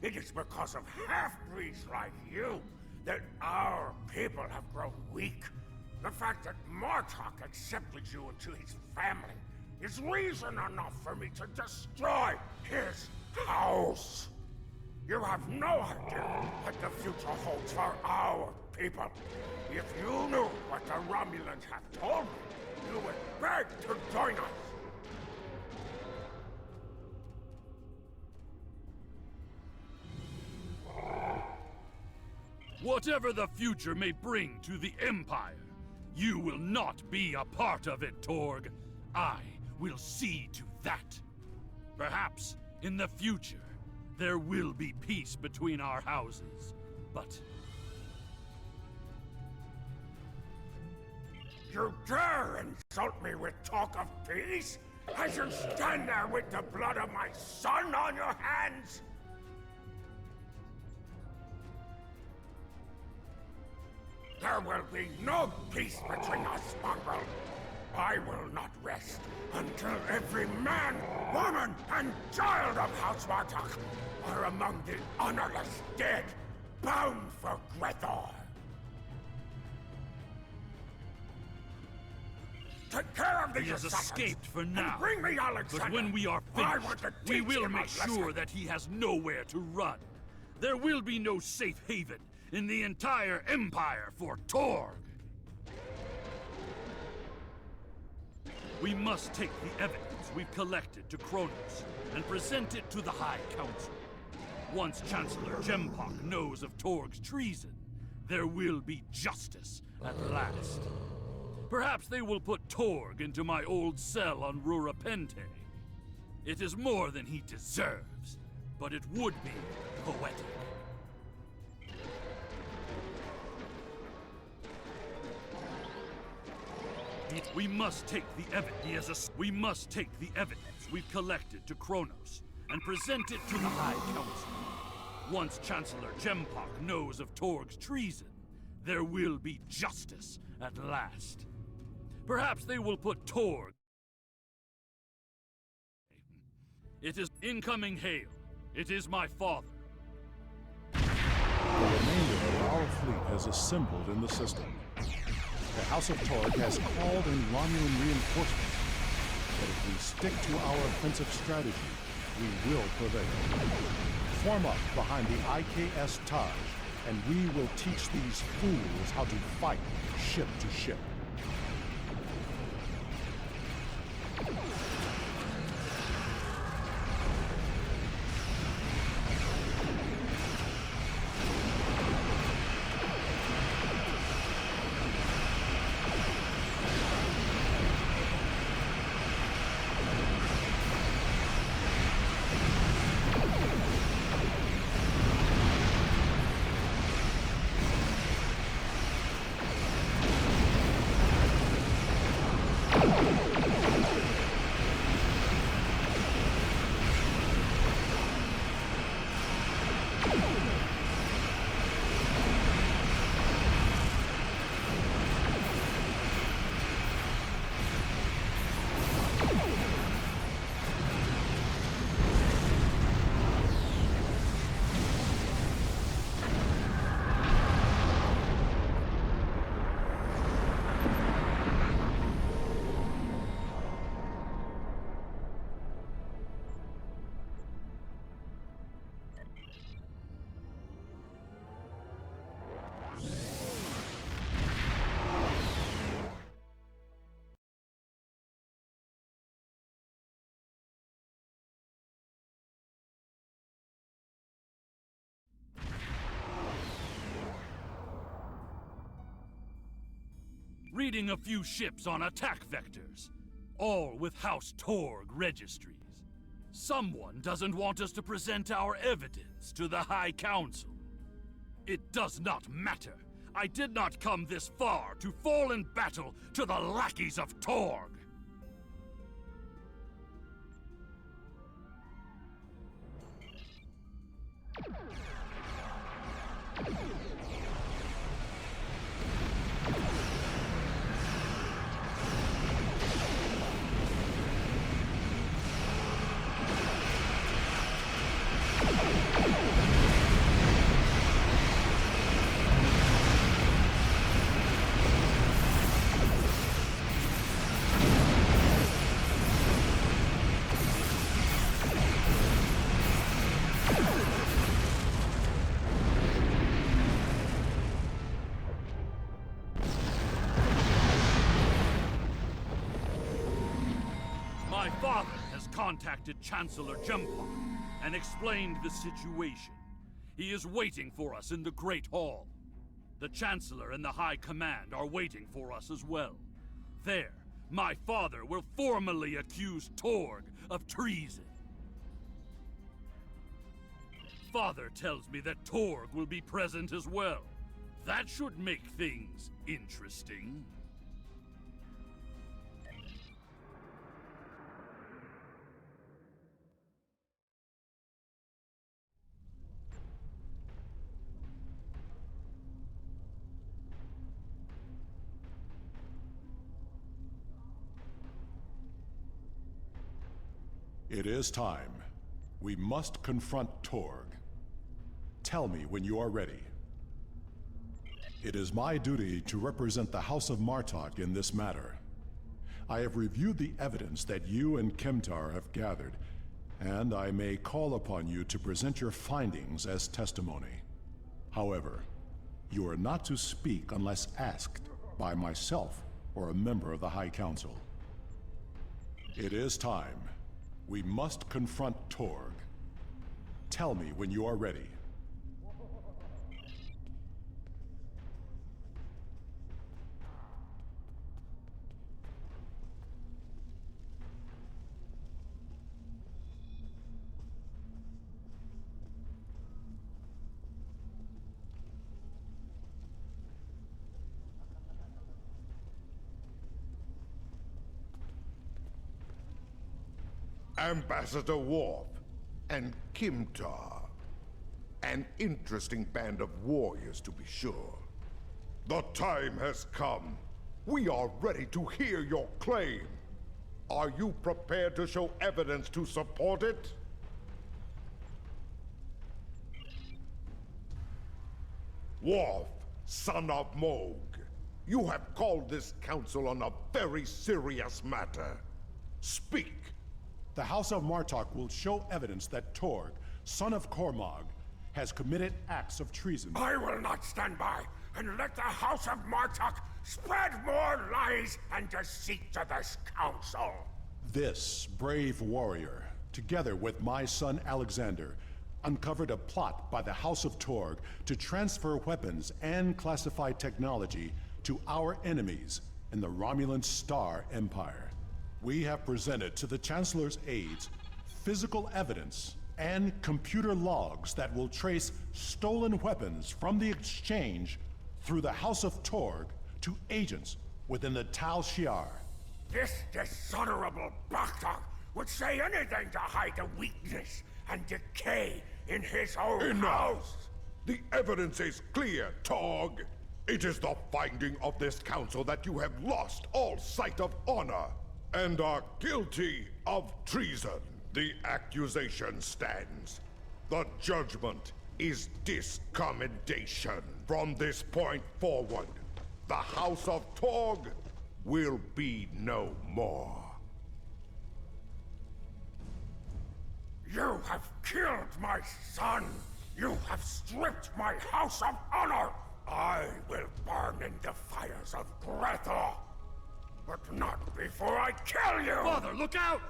It is because of half-breeds like you that our people have grown weak. The fact that Martok accepted you into his family is reason enough for me to destroy his house. You have no idea what the future holds for our people. If you knew what the Romulans have told me, you would beg to join us. Whatever the future may bring to the Empire, you will not be a part of it, Torg. I will see to that. Perhaps, in the future, there will be peace between our houses, but... You dare insult me with talk of peace? As you stand there with the blood of my son on your hands? There will be no peace between us, mongrel. I will not rest until every man, woman, and child of House Martok are among the honorless dead, bound for Grethor. take care of these He has assassins, escaped for and now. bring me Alexander. But when we are I want finished, to we teach will him a make sure lesson. that he has nowhere to run. There will be no safe haven in the entire Empire for Torg. We must take the evidence we've collected to Kronos and present it to the High Council. Once Chancellor Gempok knows of Torg's treason, there will be justice at last. Perhaps they will put Torg into my old cell on Rurapente. It is more than he deserves, but it would be poetic. We must take the evidence. We must take the evidence we've collected to Kronos and present it to the High Council. Once Chancellor Gempok knows of Torg's treason, there will be justice at last. Perhaps they will put Torg. It is incoming hail. It is my father. The remainder of our fleet has assembled in the system. The House of Torg has called in Romulan reinforcements, but if we stick to our offensive strategy, we will prevail. Form up behind the IKS Taj, and we will teach these fools how to fight ship to ship. Reading a few ships on attack vectors, all with House Torg registries. Someone doesn't want us to present our evidence to the High Council. It does not matter. I did not come this far to fall in battle to the lackeys of Torg. My father has contacted Chancellor Gempok and explained the situation. He is waiting for us in the Great Hall. The Chancellor and the High Command are waiting for us as well. There, my father will formally accuse Torg of treason. Father tells me that Torg will be present as well. That should make things interesting. It is time. We must confront Torg. Tell me when you are ready. It is my duty to represent the House of Martok in this matter. I have reviewed the evidence that you and Kemtar have gathered, and I may call upon you to present your findings as testimony. However, you are not to speak unless asked by myself or a member of the High Council. It is time. We must confront Torg. Tell me when you are ready. Ambassador Worf and Kimtar. An interesting band of warriors, to be sure. The time has come. We are ready to hear your claim. Are you prepared to show evidence to support it? Worf, son of Moog, you have called this council on a very serious matter. Speak. The House of Martok will show evidence that Torg, son of Cormog, has committed acts of treason. I will not stand by and let the House of Martok spread more lies and deceit to this council. This brave warrior, together with my son Alexander, uncovered a plot by the House of Torg to transfer weapons and classified technology to our enemies in the Romulan Star Empire. We have presented to the Chancellor's aides physical evidence and computer logs that will trace stolen weapons from the exchange through the House of Torg to agents within the Tal Shiar. This dishonorable Baktak would say anything to hide the weakness and decay in his own house. The evidence is clear, Torg. It is the finding of this council that you have lost all sight of honor and are guilty of treason. The accusation stands. The judgment is discommendation. From this point forward, the House of Torg will be no more. You have killed my son! You have stripped my house of honor! I will burn in the fires of Grethor! But not before I kill you! Father, look out!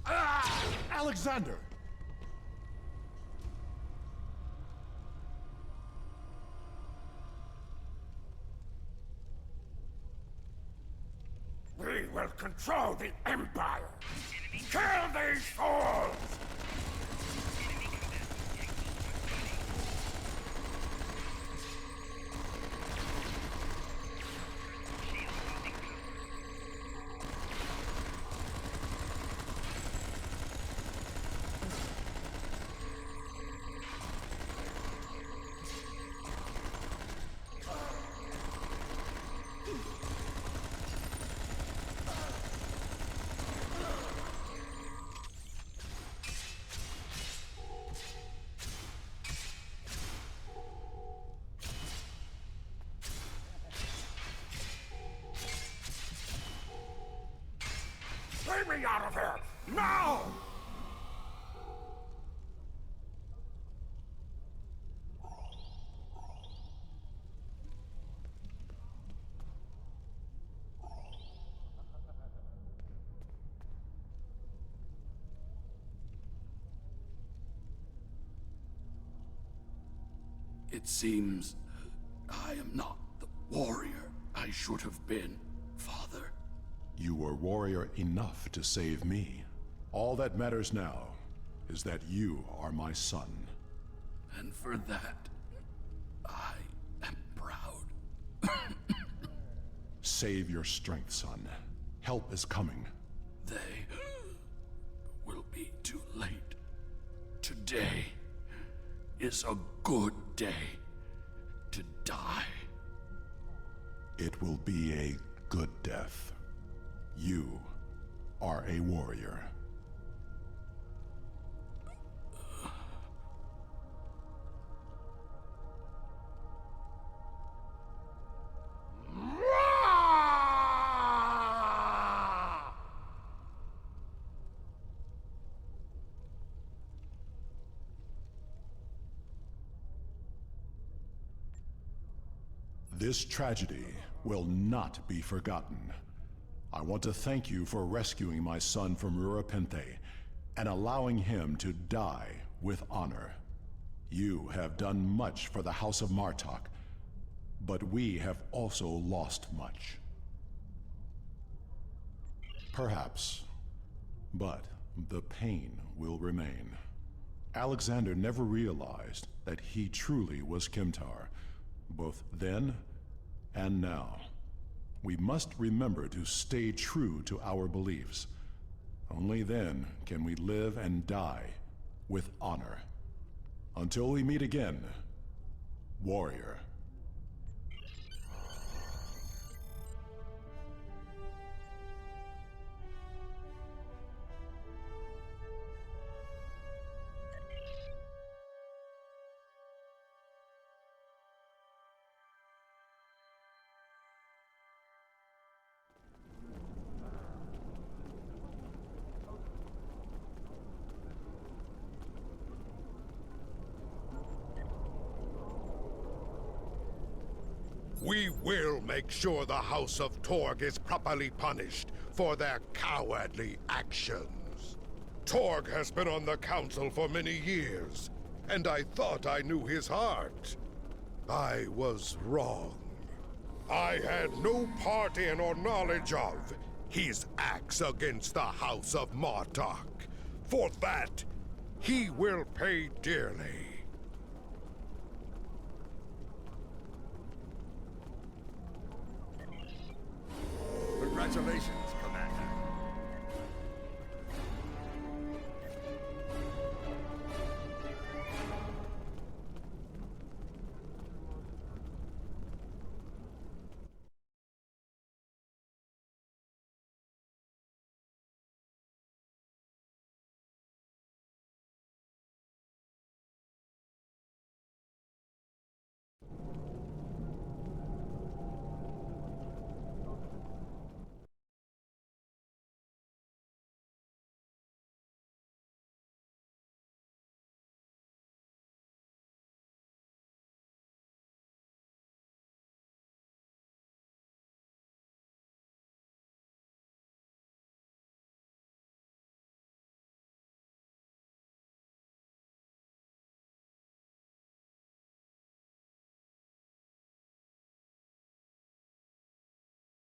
Ah! Alexander! We will control the Empire! Kill these fools! Get me out of here! Now! It seems I am not the warrior I should have been, Father. You were warrior enough to save me. All that matters now is that you are my son. And for that, I am proud. Save your strength, son. Help is coming. They will be too late. Today is a good day to die. It will be a good death. You are a warrior. This tragedy will not be forgotten. I want to thank you for rescuing my son from Rurapente and allowing him to die with honor. You have done much for the House of Martok, but we have also lost much. Perhaps, but the pain will remain. Alexander never realized that he truly was Kimtar, both then and now. We must remember to stay true to our beliefs. Only then can we live and die with honor. Until we meet again, warrior. We will make sure the House of Torg is properly punished for their cowardly actions. Torg has been on the council for many years, and I thought I knew his heart. I was wrong. I had no part in or knowledge of his acts against the House of Martok. For that, he will pay dearly. Congratulations.